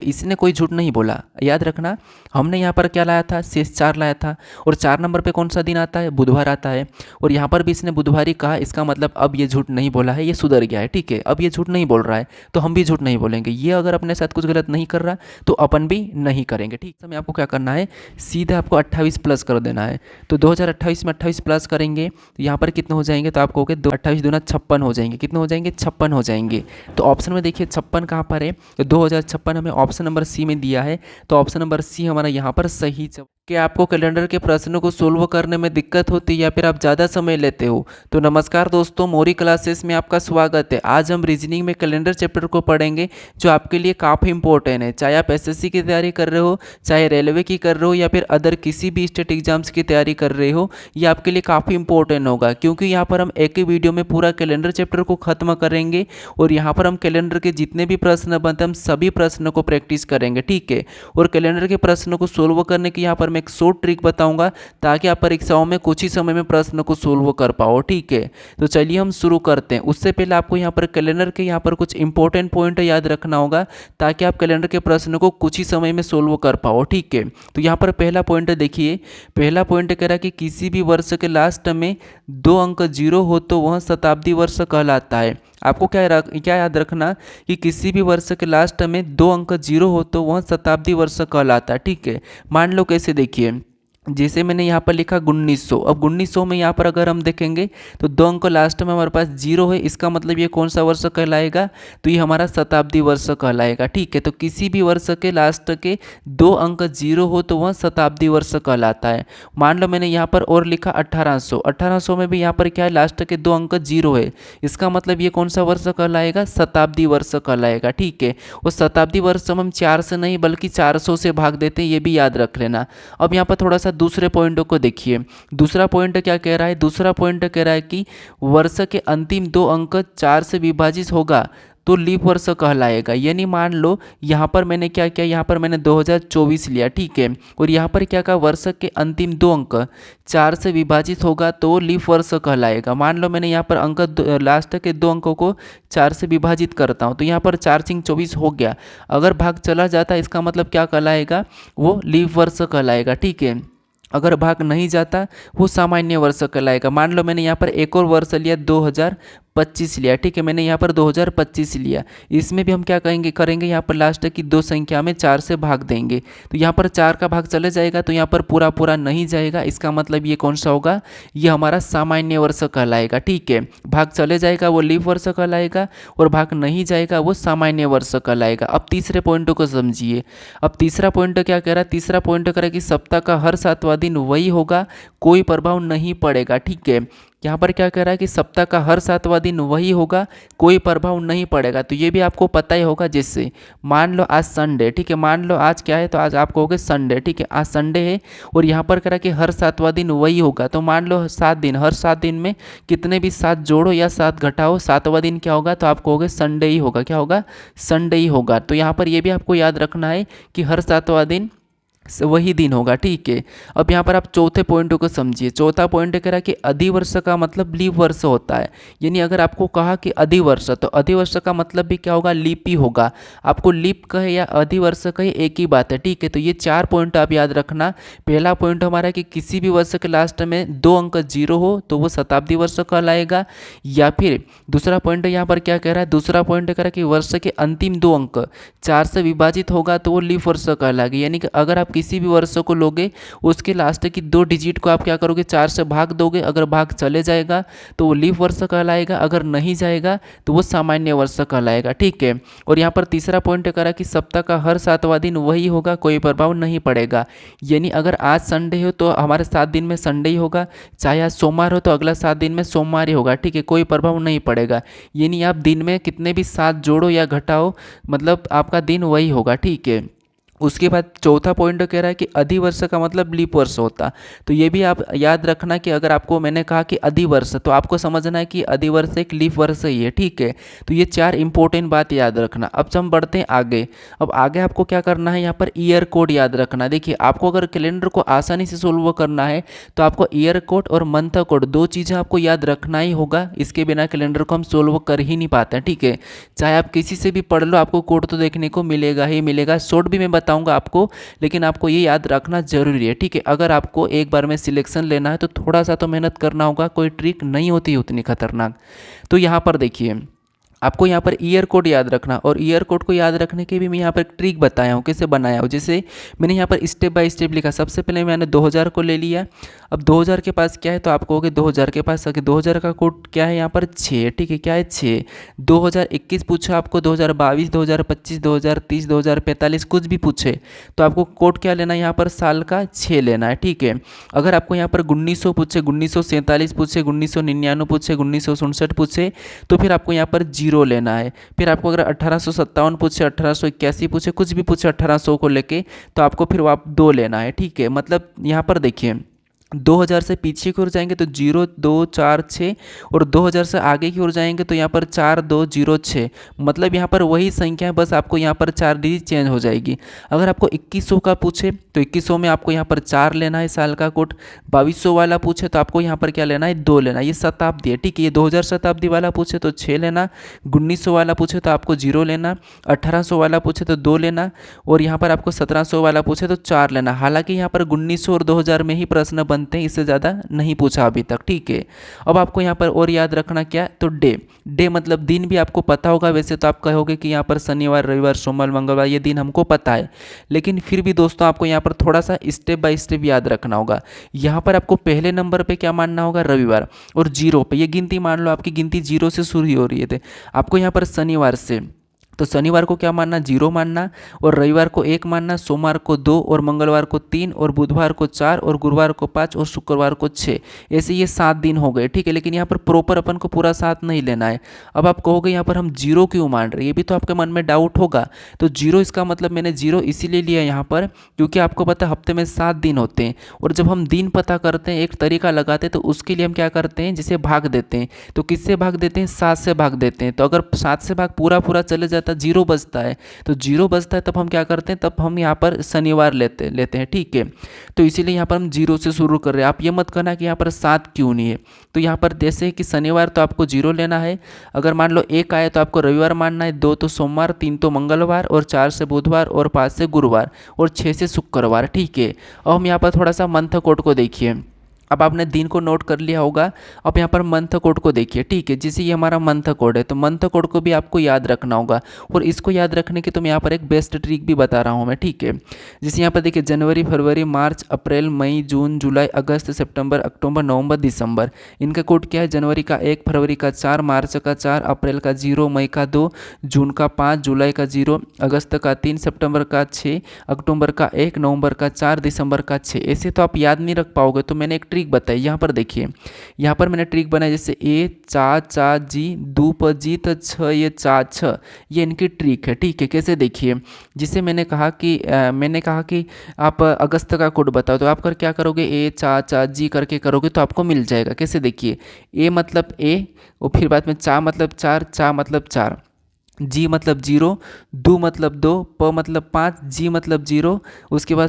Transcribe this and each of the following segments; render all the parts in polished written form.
इसने कोई झूठ नहीं बोला। याद रखना, हमने यहाँ पर क्या लाया था, शेष 4 लाया था। और 4 नंबर पे कौन सा दिन आता है, बुधवार आता है। और यहाँ पर भी इसने बुधवार ही कहा, इसका मतलब अब ये झूठ नहीं बोला है, ये सुधर गया है। ठीक है, अब ये झूठ नहीं बोल रहा है, तो हम भी झूठ नहीं बोलेंगे। ये अगर अपने साथ कुछ गलत नहीं कर रहा तो अपन भी नहीं करेंगे। ठीक, समय आपको क्या करना है, सीधे आपको 28 प्लस कर देना है। तो 2028 में 28 प्लस करेंगे तो यहाँ पर कितने हो जाएंगे, तो आपको 28 दूना 56 हो जाएंगे। कितने हो जाएंगे, 56 हो जाएंगे। तो ऑप्शन में देखिए 56 कहाँ पर है, तो 2056 हमें ऑप्शन नंबर सी में दिया है। तो ऑप्शन नंबर सी हमारा यहाँ पर सही जवाब। क्या आपको कैलेंडर के प्रश्नों को सोल्व करने में दिक्कत होती है या फिर आप ज़्यादा समय लेते हो? तो नमस्कार दोस्तों, मोरी क्लासेस में आपका स्वागत है। आज हम रीजनिंग में कैलेंडर चैप्टर को पढ़ेंगे जो आपके लिए काफ़ी इंपॉर्टेंट है। चाहे आप एसएससी की तैयारी कर रहे हो, चाहे रेलवे की कर रहे हो, या फिर अदर किसी भी स्टेट एग्जाम्स की तैयारी कर रहे हो, ये आपके लिए काफ़ी इंपॉर्टेंट होगा। क्योंकि यहाँ पर हम एक ही वीडियो में पूरा कैलेंडर चैप्टर को खत्म करेंगे और यहाँ पर हम कैलेंडर के जितने भी प्रश्न बनते हैं हम सभी प्रश्नों को प्रैक्टिस करेंगे। ठीक है, और कैलेंडर के प्रश्नों को सोल्व करने की यहाँ पर मैं एक शॉर्ट ट्रिक बताऊंगा ताकि आप परीक्षाओं में कुछ ही समय में प्रश्न को सोल्व कर पाओ। ठीक है, तो चलिए हम शुरू करते हैं। उससे पहले आपको यहाँ पर कैलेंडर के यहाँ पर कुछ इंपॉर्टेंट पॉइंट याद रखना होगा ताकि आप कैलेंडर के प्रश्न को कुछ ही समय में सोल्व कर पाओ। ठीक है, तो यहाँ पर पहला पॉइंट देखिए, पहला पॉइंट कह रहा है कि किसी भी वर्ष के लास्ट में 2 अंक जीरो हो तो वह शताब्दी वर्ष कहलाता है। आपको क्या याद रखना कि किसी भी वर्ष के लास्ट में 2 अंक जीरो हो तो वह शताब्दी वर्ष कहलाता है। ठीक है, मान लो कैसे, देखिए जैसे मैंने यहाँ पर लिखा 1900। अब 1900 में यहाँ पर अगर हम देखेंगे तो 2 अंक लास्ट में हमारे पास जीरो है, इसका मतलब ये कौन सा वर्ष कहलाएगा, तो ये हमारा शताब्दी वर्ष कहलाएगा। ठीक है, तो किसी भी वर्ष के लास्ट के 2 अंक जीरो हो तो वह शताब्दी वर्ष कहलाता है। मान लो मैंने यहाँ पर और लिखा 1800। 1800 में भी यहाँ पर क्या है, लास्ट के 2 अंक जीरो है, इसका मतलब ये कौन सा वर्ष कहलाएगा, शताब्दी वर्ष कहलाएगा। ठीक है, और शताब्दी वर्ष हम 4 से नहीं बल्कि 400 से भाग देते हैं, ये भी याद रख लेना। अब यहाँ पर थोड़ा सा दूसरे पॉइंट को देखिए। दूसरा पॉइंट क्या कह रहा है, दूसरा पॉइंट कह रहा है कि वर्ष के अंतिम 2 अंक 4 से विभाजित होगा तो लीप वर्ष कहलाएगा। यानी मान लो यहाँ पर मैंने क्या किया, यहाँ पर मैंने 2024 लिया। ठीक है, और यहाँ पर क्या कहा, वर्ष के अंतिम 2 अंक 4 से विभाजित होगा तो लीप वर्ष कहलाएगा। मान लो मैंने यहाँ पर लास्ट के 2 अंकों को 4 से विभाजित करता हूँ तो यहाँ पर 4 सिंह 24 हो गया। अगर भाग चला जाता है इसका मतलब क्या कहलाएगा, वो लीप वर्ष कहलाएगा। ठीक है, अगर भाग नहीं जाता वो सामान्य वर्ष कहलाएगा। मान लो मैंने यहाँ पर एक और वर्ष लिया 2025 लिया। ठीक है, मैंने यहाँ पर 2025 लिया, इसमें भी हम क्या करेंगे यहाँ पर लास्ट की 2 संख्या में 4 से भाग देंगे तो यहाँ पर 4 का भाग चले जाएगा तो यहाँ पर पूरा पूरा नहीं जाएगा, इसका मतलब ये कौन सा होगा, ये हमारा सामान्य वर्ष कहलाएगा। ठीक है, भाग चले जाएगा वो लीप वर्ष कहलाएगा और भाग नहीं जाएगा वो सामान्य वर्ष कहलाएगा। अब तीसरे पॉइंट को समझिए। अब तीसरा पॉइंट क्या कह रहा है, तीसरा पॉइंट कह रहा है कि सप्ताह का हर 7वां दिन वही होगा, कोई प्रभाव नहीं पड़ेगा। ठीक है, यहाँ पर क्या कह रहा है कि सप्ताह का हर 7वां दिन वही होगा, कोई प्रभाव नहीं पड़ेगा। तो ये भी आपको पता ही होगा, जैसे मान लो आज संडे। ठीक है, मान लो आज क्या है, तो आज आप कहोगे संडे। ठीक है, आज संडे है और यहाँ पर कह रहा है कि हर 7वां दिन वही होगा। तो मान लो 7 दिन, हर 7 दिन में कितने भी 7 जोड़ो या 7 घटाओ, 7वां दिन क्या होगा, तो आप कहोगे संडे ही होगा। क्या होगा, संडे ही होगा। तो यहाँ पर ये भी आपको याद रखना है कि हर 7वां दिन वही दिन होगा। ठीक है, अब यहाँ पर आप चौथे पॉइंट को समझिए। चौथा पॉइंट कह रहा है कि अधिवर्ष का मतलब लीप वर्ष होता है। यानी अगर आपको कहा कि अधिवर्ष, तो अधिवर्ष का मतलब भी क्या होगा, लीप ही होगा। आपको लीप कहे या अधिवर्ष कहे एक ही बात है। ठीक है, तो ये 4 पॉइंट आप याद रखना। पहला पॉइंट हमारा है कि किसी भी वर्ष के लास्ट में 2 अंक जीरो हो तो वो शताब्दी वर्ष कहलाएगा। या फिर दूसरा पॉइंट यहाँ पर क्या कह रहा है, दूसरा पॉइंट कह रहा है कि वर्ष के अंतिम 2 अंक 4 से विभाजित होगा तो वो लीप वर्ष कहलाएगा। यानी कि अगर आप किसी भी वर्ष को लोगे उसके लास्ट की 2 डिजिट को आप क्या करोगे, 4 से भाग दोगे। अगर भाग चले जाएगा तो वो लीप वर्ष कहलाएगा, अगर नहीं जाएगा तो वो सामान्य वर्ष कहलाएगा। ठीक है, और यहाँ पर तीसरा पॉइंट करा कि सप्ताह का हर 7वां दिन वही होगा, कोई प्रभाव नहीं पड़ेगा। यानी अगर आज संडे हो तो हमारे 7 दिन में संडे ही होगा, चाहे आज सोमवार हो तो अगला 7 दिन में सोमवार ही होगा। ठीक है, कोई प्रभाव नहीं पड़ेगा। यानी आप दिन में कितने भी 7 जोड़ो या घटाओ, मतलब आपका दिन वही होगा। ठीक है, उसके बाद चौथा पॉइंट कह रहा है कि अधिवर्ष का मतलब लीप वर्ष होता। तो ये भी आप याद रखना कि अगर आपको मैंने कहा कि अधिवर्ष, तो आपको समझना है कि अधिवर्ष एक लीप वर्ष ही है, ठीक है। तो ये 4 इंपॉर्टेंट बात याद रखना। अब हम बढ़ते हैं आगे। अब आगे आपको क्या करना है, यहाँ पर ईयर कोड याद रखना। देखिए, आपको अगर कैलेंडर को आसानी से सोल्व करना है तो आपको ईयर कोड और मंथ कोड 2 चीज़ें आपको याद रखना ही होगा। इसके बिना कैलेंडर को हम सोल्व कर ही नहीं पाते हैं, ठीक है। चाहे आप किसी से भी पढ़ लो, आपको कोड तो देखने को मिलेगा ही मिलेगा। शॉर्ट भी मैं बताऊंगा आपको, लेकिन आपको ये याद रखना जरूरी है, ठीक है। अगर आपको एक बार में सिलेक्शन लेना है तो थोड़ा सा तो मेहनत करना होगा, कोई ट्रिक नहीं होती उतनी खतरनाक। तो यहाँ पर देखिए, आपको यहाँ पर ईयर कोड याद रखना, और ईयर कोड को याद रखने के भी मैं यहाँ पर एक ट्रिक बताया हूँ, कैसे बनाया हूँ। जैसे मैंने यहाँ पर स्टेप बाय स्टेप लिखा। सबसे पहले मैंने 2000 को ले लिया। अब 2000 के पास क्या है, तो आप कहोगे 2000 के पास आके 2000 का कोड क्या है, यहाँ पर 6, ठीक है। क्या है, 6। 2021 पूछा आपको, 2022, 2025, 2030, 2045 कुछ भी पूछे तो आपको कोड क्या लेना है, यहाँ पर साल का 6 लेना है, ठीक है। अगर आपको यहाँ पर 1900 पूछे, 1947 पूछे, 1999 पूछे, 1967 पूछे, तो फिर आपको यहाँ पर 0 लेना है। फिर आपको अगर 1857 पूछे, 1881 पूछे, कुछ भी पूछे 1800 को लेके, तो आपको फिर आप 2 लेना है, ठीक है। मतलब यहाँ पर देखिए, 2000 से पीछे की ओर जाएंगे तो 0 2 4 6, और 2000 से आगे की ओर जाएंगे तो यहाँ पर 4 2 0 6। मतलब यहाँ पर वही संख्या है, बस आपको यहाँ पर 4 डिजिट चेंज हो जाएगी। अगर आपको 2100 का पूछे तो 2100 में आपको यहाँ पर 4 लेना है साल का कोड। 2200 वाला पूछे तो आपको यहाँ पर क्या लेना है, 2 लेना है। ये शताब्दी है, ठीक है। ये 2000 शताब्दी वाला पूछे तो 6 लेना। 1900 वाला पूछे तो आपको 0 लेना। 1800 वाला पूछे तो 2 लेना, और यहाँ पर आपको 1700 वाला पूछे तो 4 लेना। हालांकि यहाँ पर 1900 और 2000 में ही प्रश्न बनते हैं, इससे ज़्यादा नहीं पूछा अभी तक, ठीक है। अब आपको यहाँ पर और याद रखना क्या, तो डे मतलब दिन भी आपको पता होगा। वैसे तो आप कहोगे कि यहाँ पर शनिवार, रविवार, सोमवार, मंगलवार ये दिन हमको पता है, लेकिन फिर भी दोस्तों आपको यहाँ पर थोड़ा सा स्टेप बाय स्टेप याद रखना होगा। यहाँ पर आपको पहले नंबर पे क्या मानना होगा, रविवार, और 0 पे ये गिनती मान लो आपकी गिनती 0 से शुरू हो रही है। आपको यहाँ पर शनिवार से, तो शनिवार को क्या मानना, 0 मानना, और रविवार को 1 मानना, सोमवार को 2, और मंगलवार को 3, और बुधवार को 4, और गुरुवार को 5, और शुक्रवार को 6। ऐसे ये 7 दिन हो गए, ठीक है। लेकिन यहाँ पर प्रॉपर अपन को पूरा 7 नहीं लेना है। अब आप कहोगे यहाँ पर हम 0 क्यों मान रहे हैं, ये भी तो आपके मन में डाउट होगा। तो 0 इसका मतलब मैंने 0 इसीलिए लिया यहाँ पर क्योंकि आपको पता है हफ्ते में 7 दिन होते हैं, और जब हम दिन पता करते हैं, एक तरीका लगाते हैं, तो उसके लिए हम क्या करते हैं, जिसे भाग देते हैं। तो किससे भाग देते हैं, 7 से भाग देते हैं। तो अगर 7 से भाग पूरा चले जाता, 0 बचता है, तो 0 बचता है, तब हम क्या करते हैं, तब हम यहाँ पर शनिवार लेते हैं, ठीक है। तो इसीलिए यहाँ पर हम 0 से शुरू कर रहे हैं। आप ये मत करना कि यहाँ पर 7 क्यों नहीं है। तो यहाँ पर जैसे कि शनिवार तो आपको 0 लेना है। अगर मान लो 1 आए तो आपको रविवार मानना है, 2 तो सोमवार, 3 तो मंगलवार, और 4 से बुधवार, और 5 से गुरुवार, और 6 से शुक्रवार, ठीक है। अब हम यहाँ पर थोड़ा सा मंथ कोड को देखिए। अब आपने दिन को नोट कर लिया होगा, अब यहाँ पर मंथ कोड को देखिए, ठीक है। जैसे ये हमारा मंथ कोड है, तो मंथ कोड को भी आपको याद रखना होगा, और इसको याद रखने की तो मैं यहाँ पर एक बेस्ट ट्रिक भी बता रहा हूँ मैं, ठीक है। जैसे यहाँ पर देखिए, जनवरी, फरवरी, मार्च, अप्रैल, मई, जून, जुलाई, अगस्त, सितंबर, अक्टूबर, नवंबर, दिसंबर, इनका कोड क्या है, जनवरी का 1, फरवरी का 4, मार्च का 4, अप्रैल का 0, मई का 2, जून का 5, जुलाई का 0, अगस्त का 3, सितंबर का 6, अक्टूबर का 1, नवंबर का 4, दिसंबर का 6। ऐसे तो आप याद नहीं रख पाओगे, तो मैंने एक ट्रिक बताई। यहाँ पर देखिए, यहाँ पर मैंने ट्रिक बनाई, जैसे ए चा चा जी, दू प जी, तो 6 ये 4 6, ये इनकी ट्रिक है, ठीक है। कैसे देखिए, जिसे मैंने कहा कि आप अगस्त का कोड बताओ, तो आप क्या करोगे, ए चा चा जी करके करोगे तो आपको मिल जाएगा। कैसे देखिए, ए मतलब ए, और फिर बाद में चा मतलब 4, चा मतलब 4, जी मतलब 0, दो मतलब 2, प मतलब 5, जी मतलब 0, उसके बाद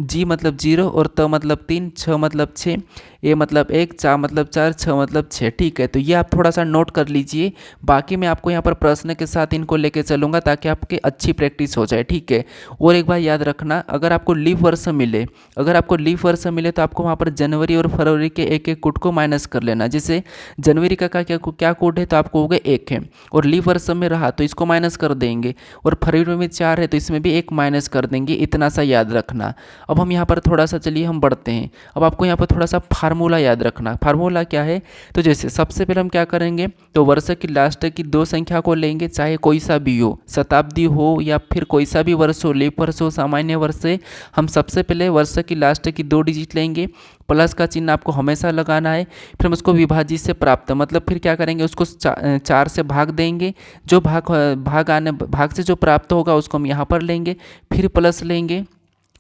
जी मतलब 0, और त मतलब 3, छ मतलब 6, ए मतलब 1, चा मतलब 4, छ मतलब 6, ठीक है। तो ये आप थोड़ा सा नोट कर लीजिए। बाकी मैं आपको यहाँ पर प्रश्न के साथ इनको लेके चलूँगा ताकि आपकी अच्छी प्रैक्टिस हो जाए, ठीक है। और एक बार याद रखना, अगर आपको लीप वर्ष मिले तो आपको वहाँ पर जनवरी और फरवरी के एक एक कोड को माइनस कर लेना। जैसे जनवरी का क्या कोड है, तो आपको हो गया 1 है, और लीप वर्ष में रहा तो इसको माइनस कर देंगे, और फरवरी में 4 है तो इसमें भी 1 माइनस कर देंगे। इतना सा याद रखना। अब हम यहाँ पर थोड़ा सा, चलिए हम बढ़ते हैं। अब आपको यहाँ पर थोड़ा सा फार्मूला याद रखना। फार्मूला क्या है, तो जैसे सबसे पहले हम क्या करेंगे, तो वर्ष की लास्ट की 2 संख्या को लेंगे, चाहे कोई सा भी हो, शताब्दी हो या फिर कोई सा भी वर्ष हो, लीप वर्ष हो, सामान्य वर्ष से, हम सबसे पहले वर्ष की लास्ट की 2 डिजिट लेंगे, प्लस का चिन्ह आपको हमेशा लगाना है। फिर हम उसको विभाजित से प्राप्त, मतलब फिर क्या करेंगे, उसको 4 से भाग देंगे, जो भाग से जो प्राप्त होगा उसको हम यहाँ पर लेंगे, फिर प्लस लेंगे,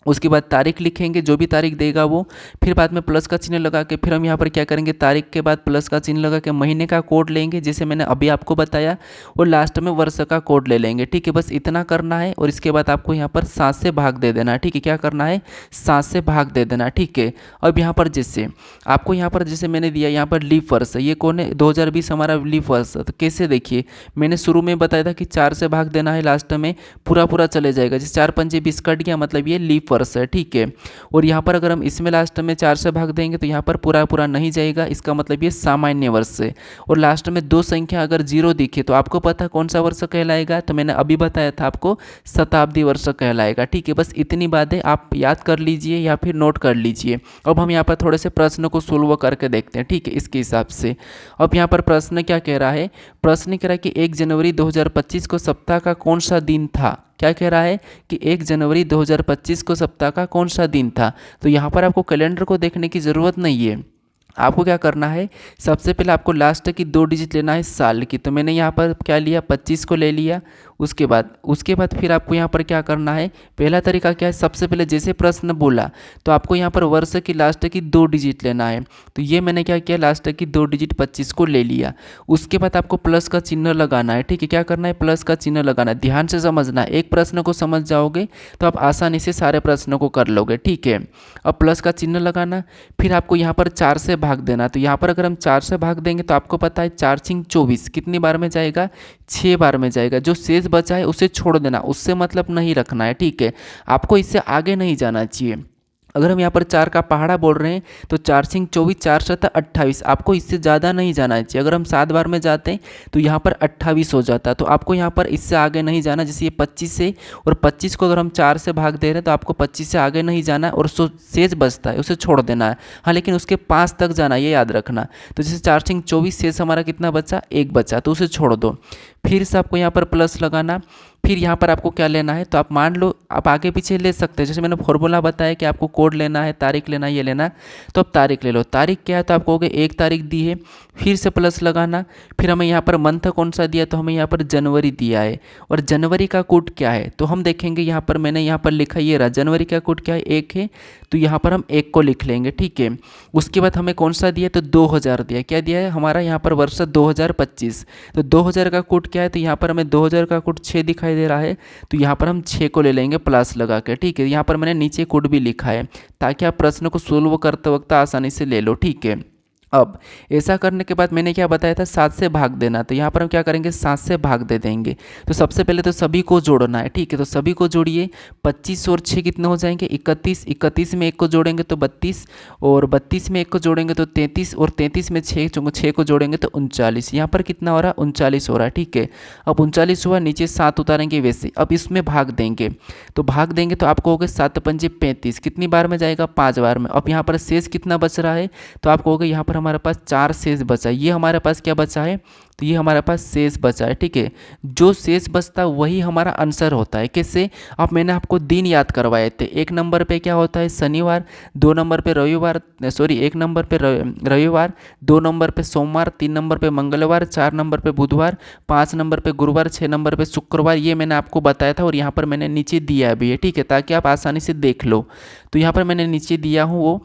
उसके बाद तारीख लिखेंगे, जो भी तारीख देगा वो, फिर बाद में प्लस का चिन्ह लगा के फिर हम यहाँ पर क्या करेंगे, तारीख के बाद प्लस का चिन्ह लगा के महीने का कोड लेंगे जैसे मैंने अभी आपको बताया, और लास्ट में वर्ष का कोड ले लेंगे। ठीक है, बस इतना करना है। और इसके बाद आपको यहाँ पर 7 से भाग दे देना है। ठीक है, क्या करना है, 7 से भाग दे देना। ठीक है, अब यहाँ पर जैसे आपको यहाँ पर जैसे मैंने दिया, यहाँ पर लीप वर्ष है, ये कौन है, 2020 हमारा लीप वर्ष है। तो कैसे, देखिए मैंने शुरू में बताया था कि 4 से भाग देना है, लास्ट में पूरा पूरा चले जाएगा, जैसे 4 पंजे 20 कट गया, मतलब ये लीप वर्ष है। ठीक है, और यहाँ पर अगर हम इसमें लास्ट में 4 से भाग देंगे तो यहाँ पर पूरा पूरा नहीं जाएगा, इसका मतलब ये सामान्य वर्ष है। और लास्ट में 2 संख्या अगर 0 दिखे तो आपको पता कौन सा वर्ष कहलाएगा, तो मैंने अभी बताया था आपको, शताब्दी वर्ष कहलाएगा। ठीक है, बस इतनी बातें आप याद कर लीजिए या फिर नोट कर लीजिए। अब हम यहाँ पर थोड़े से प्रश्न को सोल्व करके देखते हैं। ठीक है, इसके हिसाब से अब यहाँ पर प्रश्न क्या कह रहा है, प्रश्न कह रहा है कि 1 जनवरी 2025 को सप्ताह का कौन सा दिन था। क्या कह रहा है कि 1 जनवरी 2025 को सप्ताह का कौन सा दिन था। तो यहाँ पर आपको कैलेंडर को देखने की ज़रूरत नहीं है, आपको क्या करना है, सबसे पहले आपको लास्ट की 2 डिजिट लेना है साल की। तो मैंने यहाँ पर क्या लिया, 25 को ले लिया। उसके बाद फिर आपको यहाँ पर क्या करना है, पहला तरीका क्या है, सबसे पहले जैसे प्रश्न बोला तो आपको यहाँ पर वर्ष की लास्ट की 2 डिजिट लेना है। तो ये मैंने क्या किया, लास्ट की 2 डिजिट 25 को ले लिया। उसके बाद आपको प्लस का चिन्ह लगाना है। ठीक है, क्या करना है, प्लस का चिन्ह लगाना है। ध्यान से समझना, एक प्रश्न को समझ जाओगे तो आप आसानी से सारे प्रश्नों को कर लोगे। ठीक है, अब प्लस का चिन्ह लगाना, फिर आपको यहाँ पर 4 से भाग देना। तो यहाँ पर अगर हम 4 से भाग देंगे तो आपको पता है 4 छिंग 24 कितनी बार में जाएगा, 6 बार में जाएगा। जो शेष बचा है उसे छोड़ देना, उससे मतलब नहीं रखना है। ठीक है, आपको इससे आगे नहीं जाना चाहिए। अगर हम यहाँ पर 4 का पहाड़ा बोल रहे हैं तो 4 छिंग 24, 4 7 28, आपको इससे ज़्यादा नहीं जाना चाहिए। अगर हम 7 बार में जाते हैं तो यहाँ पर 28 हो जाता है, तो आपको यहाँ पर इससे आगे नहीं जाना। जैसे ये 25 से, और 25 को अगर हम 4 से भाग दे रहे हैं तो आपको 25 से आगे नहीं जाना है, और शेष बचता है उसे छोड़ देना है। हाँ, लेकिन उसके 5 तक जाना, ये याद रखना। तो जैसे 4 छिंग 24, शेष हमारा कितना बचा, 1 बचा, तो उसे छोड़ दो। फिर से आपको यहाँ पर प्लस लगाना, फिर यहाँ पर आपको क्या लेना है, तो आप मान लो आप आगे पीछे ले सकते हैं। जैसे मैंने फॉर्मूला बताया कि आपको कोड लेना है, तारीख लेना है, ये लेना है, तो अब तारीख ले लो। तारीख क्या है, तो आपको हो गया 1 तारीख दी है, फिर से प्लस लगाना। फिर हमें यहाँ पर मंथ कौन सा दिया, तो हमें यहाँ पर जनवरी दिया है। और जनवरी का कोड क्या है, तो हम देखेंगे यहाँ पर मैंने यहाँ पर लिखा, ये रहा जनवरी का कोड क्या है, 1 है, तो यहाँ पर हम 1 को लिख लेंगे। ठीक है, उसके बाद हमें कौन सा दिया, तो 2000 दिया। क्या दिया है, हमारा यहाँ पर वर्ष 2025, तो 2000 का कोड क्या है, तो यहाँ पर हमें 2000 का कोड 6 दिखाई दे रहा है, तो यहाँ पर हम 6 को ले लेंगे प्लस लगा के। ठीक है, यहाँ पर मैंने नीचे कोड भी लिखा है ताकि आप प्रश्न को सोल्व करते वक्त आसानी से ले लो। ठीक है, अब ऐसा करने के बाद मैंने क्या बताया था, 7 से भाग देना। तो यहाँ पर हम क्या करेंगे, 7 से भाग दे देंगे। तो सबसे पहले तो सभी को जोड़ना है। ठीक है, तो सभी को जोड़िए, 25 और 6 कितने हो जाएंगे, 31। 31 में 1 को जोड़ेंगे तो 32, और 32 में 1 को जोड़ेंगे तो 33, और 33 में 6 को जोड़ेंगे तो 39। यहाँ पर कितना हो रहा है, 39 हो रहा है। ठीक है, अब 39 हुआ, नीचे 7 उतारेंगे वैसे। अब इसमें भाग देंगे, तो भाग देंगे तो आपको हो गए 7 पंजे 35, कितनी बार में जाएगा, 5 बार में। अब यहाँ पर शेष कितना बच रहा है, तो आपको हो गया यहाँ पर हमारे पास 4 शेष बचा है। ये हमारे पास क्या बचा है, तो ये हमारे पास शेष बचा है। ठीक है, जो शेष बचता है वही हमारा आंसर होता है। कैसे, अब मैंने आपको दिन याद करवाए थे। 1 नंबर पे क्या होता है, शनिवार, 2 नंबर पे रविवार, 1 नंबर पे रविवार, 2 नंबर पे सोमवार, 3 नंबर पे मंगलवार, 4 नंबर पे बुधवार, 5 नंबर पे गुरुवार, 6 नंबर पे शुक्रवार। ये मैंने आपको बताया था, और यहाँ पर मैंने नीचे दिया भी है। ठीक है, ताकि आप आसानी से देख लो। तो यहाँ पर मैंने नीचे दिया हूँ वो,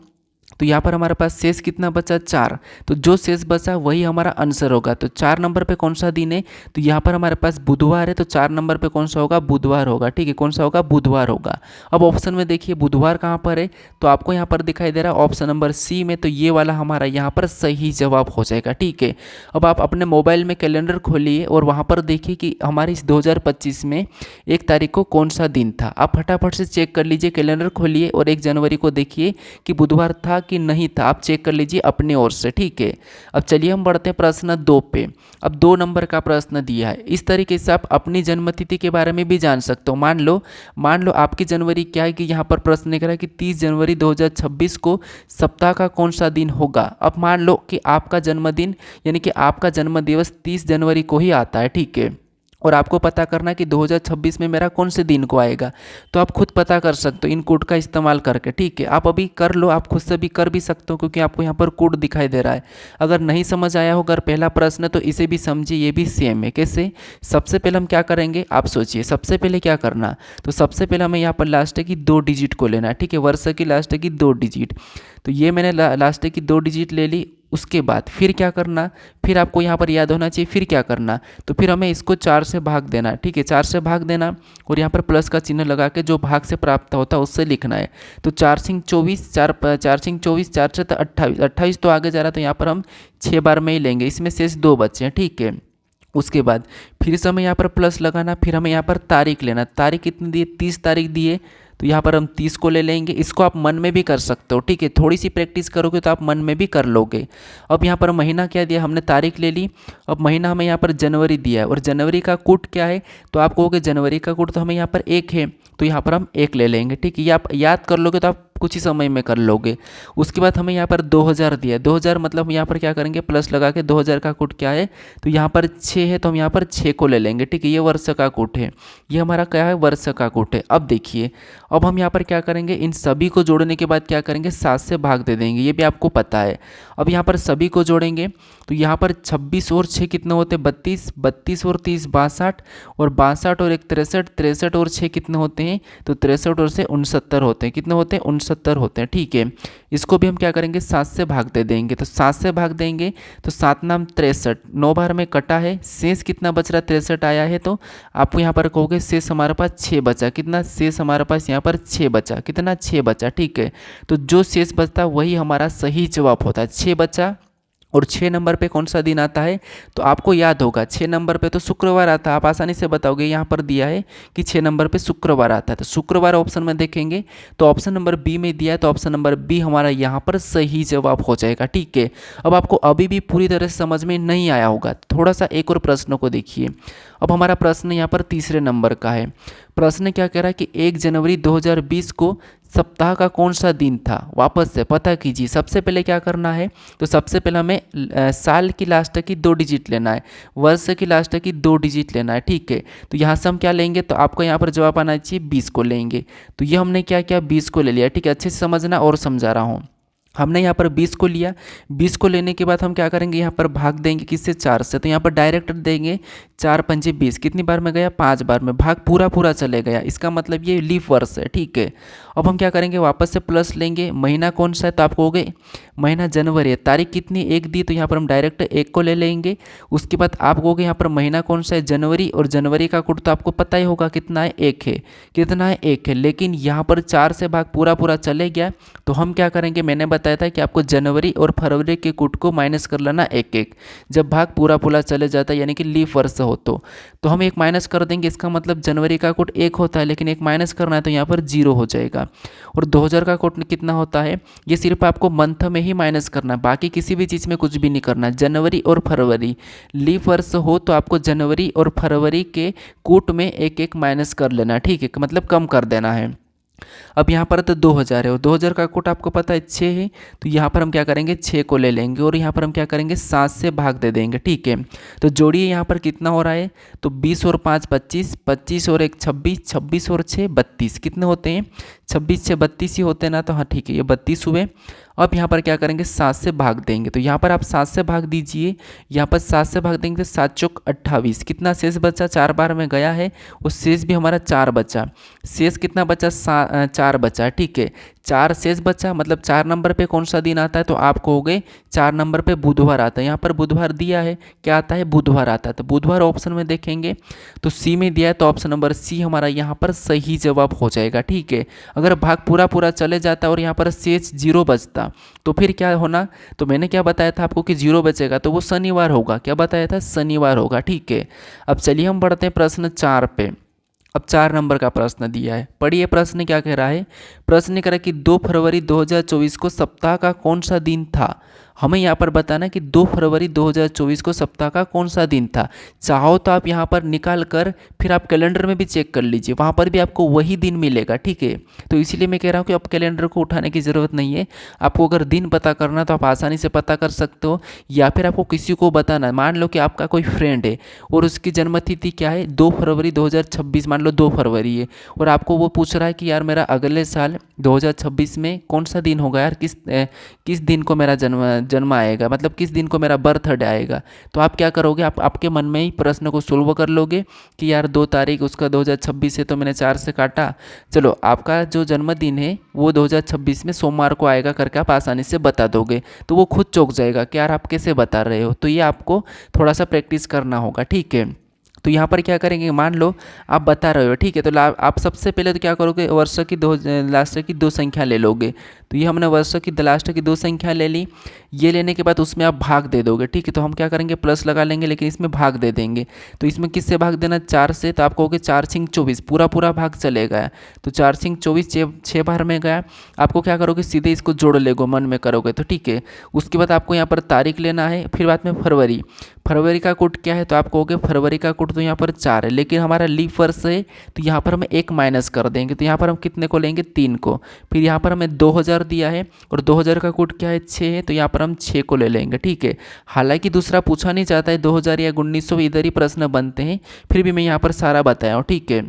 तो यहाँ पर हमारे पास शेष कितना बचा, 4। तो जो शेष बचा वही हमारा आंसर होगा। तो 4 नंबर पे कौन सा दिन है, तो यहाँ पर हमारे पास बुधवार है, तो 4 नंबर पे कौन सा होगा, बुधवार होगा। ठीक है, कौन सा होगा, बुधवार होगा। अब ऑप्शन में देखिए बुधवार कहाँ पर है, तो आपको यहाँ पर दिखाई दे रहा है ऑप्शन नंबर सी में, तो ये वाला हमारा यहाँ पर सही जवाब हो जाएगा। ठीक है, अब आप अपने मोबाइल में कैलेंडर खोलिए और वहाँ पर देखिए कि हमारे इस 2025 में 1 तारीख को कौन सा दिन था। आप फटाफट से चेक कर लीजिए, कैलेंडर खोलिए और 1 जनवरी को देखिए कि बुधवार था कि नहीं था, आप चेक कर लीजिए अपने ओर से। ठीक है, अब चलिए हम बढ़ते हैं प्रश्न 2 पे। अब 2 नंबर का प्रश्न दिया है। इस तरीके से आप अपनी जन्मतिथि के बारे में भी जान सकते हो। मान लो आपकी जनवरी क्या है, कि यहाँ पर प्रश्न लिख रहा है कि 30 जनवरी 2026 को सप्ताह का कौन सा दिन होगा। अब मान लो कि आपका जन्मदिन यानी कि आपका जन्म दिवस 30 जनवरी को ही आता है। ठीक है, और आपको पता करना कि 2026 में मेरा कौन से दिन को आएगा। तो आप खुद पता कर सकते हो इन कोड का इस्तेमाल करके, ठीक है। आप अभी कर लो, आप खुद से भी कर भी सकते हो क्योंकि आपको यहाँ पर कोड दिखाई दे रहा है। अगर नहीं समझ आया हो, अगर पहला प्रश्न, तो इसे भी समझिए, ये भी सेम है। कैसे? सबसे पहले हम क्या करेंगे, आप सोचिए सबसे पहले क्या करना। तो सबसे पहले हमें यहाँ पर लास्ट की 2 डिजिट को लेना है, ठीक है। वर्ष की लास्ट की 2 डिजिट, तो ये मैंने लास्ट की 2 डिजिट ले ली। उसके बाद फिर क्या करना, फिर आपको यहाँ पर याद होना चाहिए फिर क्या करना। तो फिर हमें इसको 4 से भाग देना, ठीक है। 4 से भाग देना और यहाँ पर प्लस का चिन्ह लगा के जो भाग से प्राप्त होता है उससे लिखना है। तो 4 सिंह 24, 4 सिंह 24, 4 से 28, 28 तो आगे जा रहा है, तो यहाँ पर हम 6 बार में ही लेंगे, इसमें शेष 2 बचे हैं, ठीक है। उसके बाद फिर से हमें यहाँ पर प्लस लगाना, फिर हमें यहाँ पर तारीख लेना। तारीख कितनी दी है? 30 तारीख दी है, तो यहाँ पर हम 30 को ले लेंगे। इसको आप मन में भी कर सकते हो, ठीक है। थोड़ी सी प्रैक्टिस करोगे तो आप मन में भी कर लोगे। अब यहाँ पर महीना क्या दिया, हमने तारीख ले ली। अब महीना हमें यहाँ पर जनवरी दिया है और जनवरी का कूट क्या है, तो आप कहोगे जनवरी का कूट तो हमें यहाँ पर 1 है, तो यहाँ पर हम 1 ले लेंगे, ठीक है। ये आप याद कर लोगे तो आप कुछ ही समय में कर लोगे। उसके बाद हमें यहाँ पर 2000 दिया है, 2000 मतलब यहाँ पर क्या करेंगे, प्लस लगा के 2000 का कूट क्या है, तो यहाँ पर 6 है, तो हम यहाँ पर 6 को ले लेंगे, ठीक है। ये वर्ष का कूट है, ये हमारा क्या है, वर्ष का कूट है। अब देखिए, अब हम यहाँ पर क्या करेंगे, इन सभी को जोड़ने के बाद क्या करेंगे, 7 से भाग दे देंगे, ये भी आपको पता है। अब यहाँ पर सभी को जोड़ेंगे तो यहाँ पर 26 और 6 कितने होते हैं, 32, 32 और 30 62, और 62 और 1 63, 63 और 6 कितने होते हैं, तो 63 और से 69 होते हैं। कितने होते हैं, 69 होते हैं, ठीक है। इसको भी हम क्या करेंगे, 7 से भाग दे देंगे। तो 7 से भाग देंगे तो 7 नाम 63, 9 बार में कटा है, शेष कितना बच रहा है, 63 आया है। तो आपको यहाँ पर कहोगे शेष हमारे पास 6 बचा। कितना शेष हमारे पास यहाँ पर 6 बचा, कितना 6 बचा, ठीक है। तो जो शेष बचता वही हमारा सही जवाब होता है, 6 बचा। और 6 नंबर पे कौन सा दिन आता है, तो आपको याद होगा 6 नंबर पे तो शुक्रवार आता है। आप आसानी से बताओगे, यहाँ पर दिया है कि 6 नंबर पे शुक्रवार आता है, तो शुक्रवार ऑप्शन में देखेंगे तो ऑप्शन नंबर बी में दिया है, तो ऑप्शन नंबर बी हमारा यहाँ पर सही जवाब हो जाएगा, ठीक है। अब आपको अभी भी पूरी तरह से समझ में नहीं आया होगा, थोड़ा सा एक और प्रश्न को देखिए। अब हमारा प्रश्न यहाँ पर तीसरे नंबर का है। प्रश्न क्या कह रहा है कि 1 जनवरी 2020 को सप्ताह का कौन सा दिन था, वापस से पता कीजिए। सबसे पहले क्या करना है, तो सबसे पहले हमें साल की लास्ट की 2 डिजिट लेना है, वर्ष की लास्ट की 2 डिजिट लेना है, ठीक है। तो यहाँ से हम क्या लेंगे, तो आपको यहाँ पर जवाब आना चाहिए 20 को लेंगे। तो ये हमने क्या किया, 20 को ले लिया, ठीक है। अच्छे से समझना और समझा रहा हूँ। हमने यहाँ पर 20 को लिया, 20 को लेने के बाद हम क्या करेंगे, यहाँ पर भाग देंगे किससे, 4 से। तो यहाँ पर डायरेक्ट देंगे 4 पंजे 20, कितनी बार में गया, 5 बार में, भाग पूरा पूरा चले गया, इसका मतलब ये लीफ वर्ष है, ठीक है। अब हम क्या करेंगे, वापस से प्लस लेंगे। महीना कौन सा है, तो आप कहोगे महीना जनवरी है। तारीख कितनी, 1 दी, तो यहाँ पर हम डायरेक्ट 1 को ले लेंगे। उसके बाद आप कहोगे यहाँ पर महीना कौन सा है, जनवरी, और जनवरी का कोड तो आपको पता ही होगा कितना है, 1 है। कितना है, 1 है। लेकिन यहाँ पर 4 से भाग पूरा पूरा चले गया, तो हम क्या करेंगे, मैंने बताया था कि आपको जनवरी और फरवरी के कोड को माइनस कर लेना 1-1, जब भाग पूरा पूरा चले जाता है, यानी कि लीफ वर्ष हो तो हम 1 माइनस कर देंगे। इसका मतलब जनवरी का कोड 1 होता है, लेकिन 1 माइनस करना है तो यहाँ पर 0 हो जाएगा। और 2000 का कोड कितना होता है, ये सिर्फ आपको मंथ में ही माइनस करना है, बाकी किसी भी चीज़ में कुछ भी नहीं करना। जनवरी और फरवरी लीफ वर्ष हो तो आपको जनवरी और फरवरी के कोट में 1-1 माइनस कर लेना, ठीक है, मतलब कम कर देना है। अब यहाँ पर तो 2000 है और 2000 का कोट आपको पता है 6 है, तो यहाँ पर हम क्या करेंगे, 6 को ले लेंगे और यहाँ पर हम क्या करेंगे, 7 से भाग दे देंगे, ठीक है। तो जोड़िए यहाँ पर कितना हो रहा है, तो 20 और 5 25, 25 और 1 26, 26 और 6 32, कितने होते हैं, 26 से 32 ही होते हैं ना, तो हाँ ठीक है, ये 32 हुए। अब यहाँ पर क्या करेंगे, 7 से भाग देंगे, तो यहाँ पर आप 7 से भाग दीजिए। यहाँ पर 7 से भाग देंगे तो 7 चौक 28, कितना शेष बचा, 4 बार में गया है, और शेष भी हमारा 4 बचा। शेष कितना बचा, 4 बचा, ठीक है। 4 शेष बचा, मतलब 4 नंबर पे कौन सा दिन आता है, तो आप कहोगे 4 नंबर पे बुधवार आता है। यहाँ पर बुधवार दिया है, क्या आता है, बुधवार आता है। तो बुधवार ऑप्शन में देखेंगे तो सी में दिया है, तो ऑप्शन नंबर सी हमारा यहाँ पर सही जवाब हो जाएगा, ठीक है। अगर भाग पूरा पूरा चले जाता और यहाँ पर शेष 0 बचता तो फिर क्या होना, तो मैंने क्या बताया था आपको कि 0 बचेगा, तो वो शनिवार होगा। क्या बताया था, शनिवार होगा, ठीक है। अब चलिए हम बढ़ते हैं प्रश्न 4 पे। अब 4 नंबर का प्रश्न दिया है, पढ़िए प्रश्न क्या कह रहा है। प्रश्न कह रहा है कि 2 फरवरी 2024 को सप्ताह का कौन सा दिन था, हमें यहाँ पर बताना कि 2 फरवरी 2024 को सप्ताह का कौन सा दिन था। चाहो तो आप यहाँ पर निकाल कर फिर आप कैलेंडर में भी चेक कर लीजिए, वहाँ पर भी आपको वही दिन मिलेगा, ठीक है। तो इसीलिए मैं कह रहा हूँ कि आप कैलेंडर को उठाने की ज़रूरत नहीं है। आपको अगर दिन पता करना तो आप आसानी से पता कर सकते हो, या फिर आपको किसी को बताना, मान लो कि आपका कोई फ्रेंड है और उसकी जन्मतिथि क्या है 2 फरवरी 2026, मान लो 2 फरवरी है, और आपको वो पूछ रहा है कि यार मेरा अगले साल 2026 में कौन सा दिन होगा यार, किस दिन को मेरा जन्म आएगा, मतलब किस दिन को मेरा बर्थडे आएगा। तो आप क्या करोगे, आप आपके मन में ही प्रश्न को सोल्व कर लोगे कि यार 2 तारीख उसका 2026 है, तो मैंने 4 से काटा, चलो आपका जो जन्मदिन है वो 2026 में सोमवार को आएगा करके आप आसानी से बता दोगे। तो वो खुद चौंक जाएगा कि यार आप कैसे बता रहे हो। तो ये आपको थोड़ा सा प्रैक्टिस करना होगा, ठीक है। तो यहाँ पर क्या करेंगे, मान लो आप बता रहे हो, ठीक है, तो आप सबसे पहले तो क्या करोगे, वर्ष की लास्ट की 2 संख्या ले लोगे। तो ये हमने वर्ष की लास्ट की 2 संख्या ले ली। ये लेने के बाद उसमें आप भाग दे दोगे, ठीक है। तो हम क्या करेंगे, प्लस लगा लेंगे, लेकिन इसमें भाग दे देंगे। तो इसमें किससे भाग देना, 4 से। तो आप कहोगे 4 6 24, पूरा भाग चले गया। तो 4 6 24, 6 बार में गया। आपको क्या करोगे, सीधे इसको जोड़ लेगो, मन में करोगे तो ठीक है। उसके बाद आपको यहाँ पर तारीख लेना है, फिर बाद में फरवरी का कोड क्या है, तो आप कहोगे फरवरी का कोड तो यहाँ पर 4 है, लेकिन हमारा लीप वर्ष है तो यहाँ पर हम 1 माइनस कर देंगे। तो यहाँ पर हम कितने को लेंगे, 3 को। फिर यहाँ पर हमें 2000 दिया है और 2000 का कोड क्या है, 6 है, तो यहाँ पर हम 6 को ले लेंगे, ठीक है। हालांकि दूसरा पूछा नहीं जाता है 2000 या 1900, इधर ही प्रश्न बनते हैं, फिर भी मैं यहाँ पर सारा बताया हूँ, ठीक है।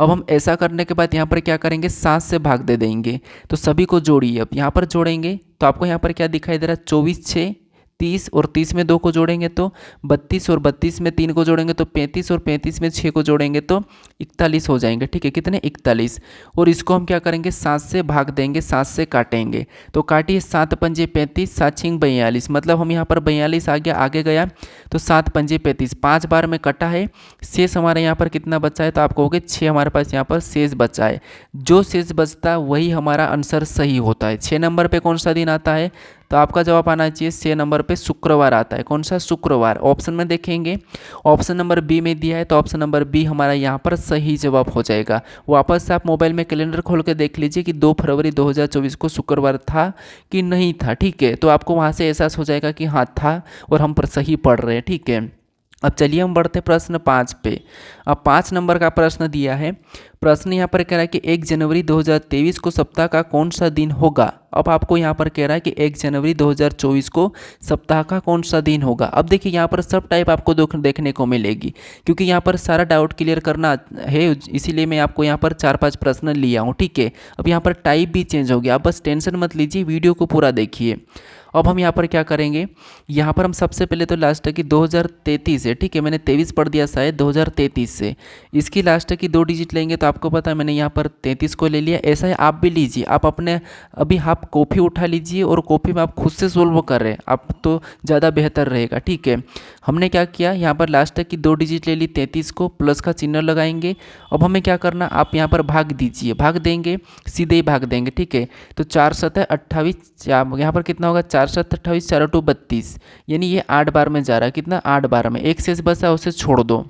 अब हम ऐसा करने के बाद यहाँ पर क्या करेंगे, 7 से भाग दे देंगे। तो सभी को जोड़िए, अब यहाँ पर जोड़ेंगे तो आपको यहाँ पर क्या दिखाई दे रहा है, 24 6 30, और 30 में 2 को जोड़ेंगे तो 32, और 32 में 3 को जोड़ेंगे तो 35, और 35 में 6 को जोड़ेंगे तो 41 हो जाएंगे, ठीक है। कितने, 41। और इसको हम क्या करेंगे, 7 से भाग देंगे, 7 से काटेंगे। तो काटिए, 7 पंजे 35, 7 6 42, मतलब हम यहाँ पर 42 आ गया, आगे गया तो 7 पंजे 35, 5 बार में कटा है। शेष हमारे यहाँ पर कितना बचा है, तो आप कहोगे 6 हमारे पास यहाँ पर शेष बचा है। जो शेष बचता है वही हमारा आंसर सही होता है। 6 नंबर पे कौन सा दिन आता है, तो आपका जवाब आना चाहिए 6 नंबर पे शुक्रवार आता है। कौन सा, शुक्रवार। ऑप्शन में देखेंगे, ऑप्शन नंबर बी में दिया है, तो ऑप्शन नंबर बी हमारा यहाँ पर सही जवाब हो जाएगा। वापस से आप मोबाइल में कैलेंडर खोल के देख लीजिए कि 2 फरवरी 2024 को शुक्रवार था कि नहीं था, ठीक है। तो आपको वहाँ से एहसास हो जाएगा कि हाँ था और हम पर सही पढ़ रहे हैं, ठीक है। अब चलिए हम बढ़ते प्रश्न 5 पे। अब 5 नंबर का प्रश्न दिया है। प्रश्न यहाँ पर कह रहा है कि 1 जनवरी 2023 को सप्ताह का कौन सा दिन होगा। अब आपको यहाँ पर कह रहा है कि 1 जनवरी 2024 को सप्ताह का कौन सा दिन होगा। अब देखिए यहाँ पर सब टाइप आपको देखने को मिलेगी, क्योंकि यहाँ पर सारा डाउट क्लियर करना है, इसीलिए मैं आपको यहाँ पर 4-5 प्रश्न लिया हूँ, ठीक है। अब यहाँ पर टाइप भी चेंज हो गया, आप बस टेंशन मत लीजिए, वीडियो को पूरा देखिए। अब हम यहाँ पर क्या करेंगे, यहाँ पर हम सबसे पहले तो लास्ट की 2033 है, ठीक है। मैंने 23 पढ़ दिया शायद, 2033 से इसकी लास्ट की 2 डिजिट लेंगे तो आपको पता है मैंने यहाँ पर 33 को ले लिया। ऐसा है आप भी लीजिए, आप अपने अभी आप कॉपी उठा लीजिए और कॉपी में आप खुद से सोल्व कर रहे हैं, आप तो ज़्यादा बेहतर रहेगा, ठीक है। हमने क्या किया, यहाँ पर लास्ट की 2 डिजिट ले ली, 33 को, प्लस का चिन्ह लगाएंगे। अब हमें क्या करना, आप यहाँ पर भाग दीजिए, भाग देंगे, सीधे ही भाग देंगे, ठीक है। तो 4 7 28, यहाँ पर कितना होगा, 4 7 28, 4 2 32, यानी ये 8 बार में जा रहा है। कितना, 8 बार में। एक शेष बचा उसे छोड़ दो,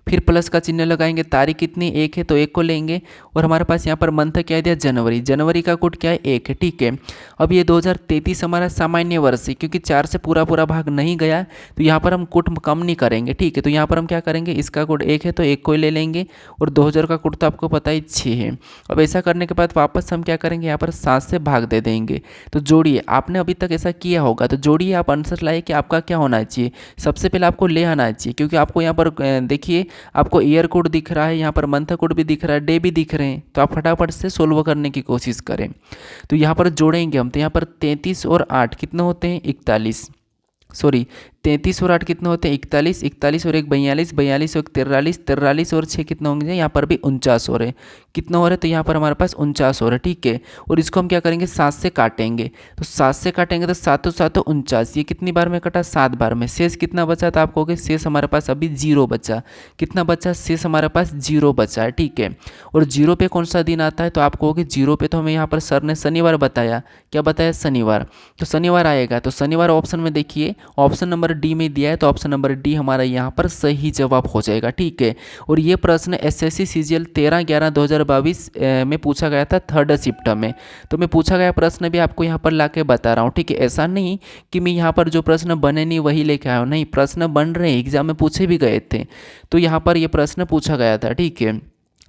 फिर प्लस का चिन्ह लगाएंगे। तारीख कितनी, 1 है तो 1 को लेंगे, और हमारे पास यहाँ पर मंथ क्या दिया, जनवरी। जनवरी का कोड क्या है, 1 है, ठीक है। अब ये 2033 हमारा सामान्य वर्ष है, क्योंकि 4 से पूरा भाग नहीं गया, तो यहाँ पर हम कोड कम नहीं करेंगे, ठीक है। तो यहाँ पर हम क्या करेंगे, इसका कोड 1 है तो 1 को ही ले लेंगे, और 2000 का कोड तो आपको पता ही 6 है। अब ऐसा करने के बाद वापस हम क्या करेंगे, यहाँ पर 7 से भाग दे देंगे। तो जोड़िए, आपने अभी तक ऐसा किया होगा, तो जोड़िए, आप आंसर लाइए कि आपका क्या होना चाहिए। सबसे पहले आपको ले आना चाहिए, क्योंकि आपको यहाँ पर देखिए आपको ईयर कोड दिख रहा है, यहाँ पर मंथ कोड भी दिख रहा है, डे भी दिख रहे हैं, तो आप फटाफट से सोल्व करने की कोशिश करें। तो यहाँ पर जोड़ेंगे हम, तो यहाँ पर 33 और 8 कितने होते हैं, 41, सॉरी 33 और 8 कितने होते हैं, 41, 41 और 1 42, 42 और 1 43, 43 और 6 कितने होंगे, यहाँ पर भी 49 हो रहे। कितना हो रहा है, तो यहाँ पर हमारे पास 49 हो रहा है, ठीक है। और इसको हम क्या करेंगे, 7 से काटेंगे। तो 7 से काटेंगे तो 7 7 49, ये कितनी बार में कटा, 7 बार में। शेष कितना बचा, तो आप कहोगे शेष हमारे पास अभी 0 बचा। कितना बचा, शेष हमारे पास 0 बचा है, ठीक है। और 0 पे कौन सा दिन आता है, तो आप कहोगे 0 पे तो हमें यहाँ पर सर ने शनिवार बताया। क्या बताया, शनिवार। तो शनिवार आएगा, तो शनिवार ऑप्शन में देखिए, ऑप्शन नंबर नंबर डी में दिया है, तो ऑप्शन नंबर डी हमारा यहाँ पर सही जवाब हो जाएगा। ठीक है, और ये प्रश्न एसएससी सीजीएल 13/11/2022 में पूछा गया था 3rd शिफ्ट में। तो मैं पूछा गया प्रश्न भी आपको यहाँ पर ला के बता रहा हूँ। ठीक है, ऐसा नहीं कि मैं यहाँ पर जो प्रश्न बने नहीं वही लेके आया हूँ, नहीं, प्रश्न बन रहे हैं, एग्जाम में पूछे भी गए थे, तो यहाँ पर ये प्रश्न पूछा गया था। ठीक है,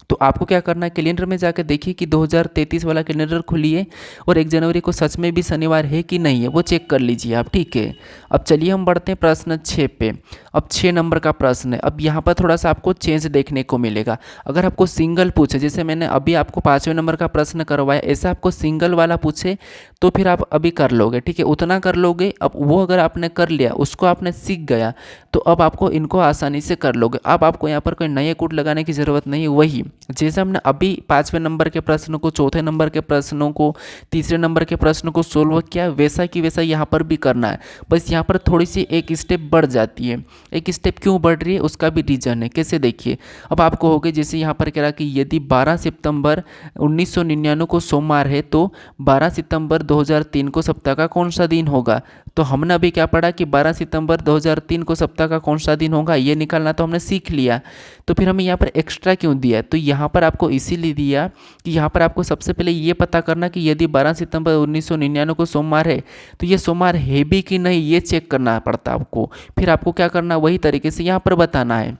तो आपको क्या करना है, कैलेंडर में जाकर देखिए कि 2033 वाला कैलेंडर खोलिए और 1 जनवरी को सच में भी शनिवार है कि नहीं है वो चेक कर लीजिए आप। ठीक है, अब चलिए हम बढ़ते हैं प्रश्न 6 पे। अब 6 नंबर का प्रश्न है। अब यहाँ पर थोड़ा सा आपको चेंज देखने को मिलेगा। अगर आपको सिंगल पूछे, जैसे मैंने अभी आपको 5वें नंबर का प्रश्न करवाया, ऐसा आपको सिंगल वाला पूछे तो फिर आप अभी कर लोगे। ठीक है, उतना कर लोगे। अब वो अगर आपने कर लिया, उसको आपने सीख गया, तो अब आपको इनको आसानी से कर लोगे। अब आपको यहाँ पर कोई नए कूट लगाने की ज़रूरत नहीं है। वही जैसे हमने अभी 5वें नंबर के प्रश्न को, 4थे नंबर के प्रश्नों को, 3रे नंबर के प्रश्न को सोल्व किया, वैसा की वैसा यहाँ पर भी करना है। बस यहाँ पर थोड़ी सी एक स्टेप बढ़ जाती है। एक स्टेप क्यों बढ़ रही है उसका भी रीजन है। कैसे, देखिए, अब आपको हो गए, जैसे यहाँ पर कह रहा कि यदि 12 सितंबर 1999 को सोमवार है तो 12 सितंबर 2003 को सप्ताह का कौन सा दिन होगा। तो हमने अभी क्या पढ़ा कि 12 सितंबर 2003 को सप्ताह का कौन सा दिन होगा, ये निकालना तो हमने सीख लिया। तो फिर हमें यहाँ पर एक्स्ट्रा क्यों दिया है, तो यहाँ पर आपको इसीलिए दिया कि यहाँ पर आपको सबसे पहले ये पता करना कि यदि 12 सितंबर 1999 को सोमवार है तो ये सोमवार है भी कि नहीं, ये चेक करना पड़ता आपको। फिर आपको क्या करना, वही तरीके से यहाँ पर बताना है।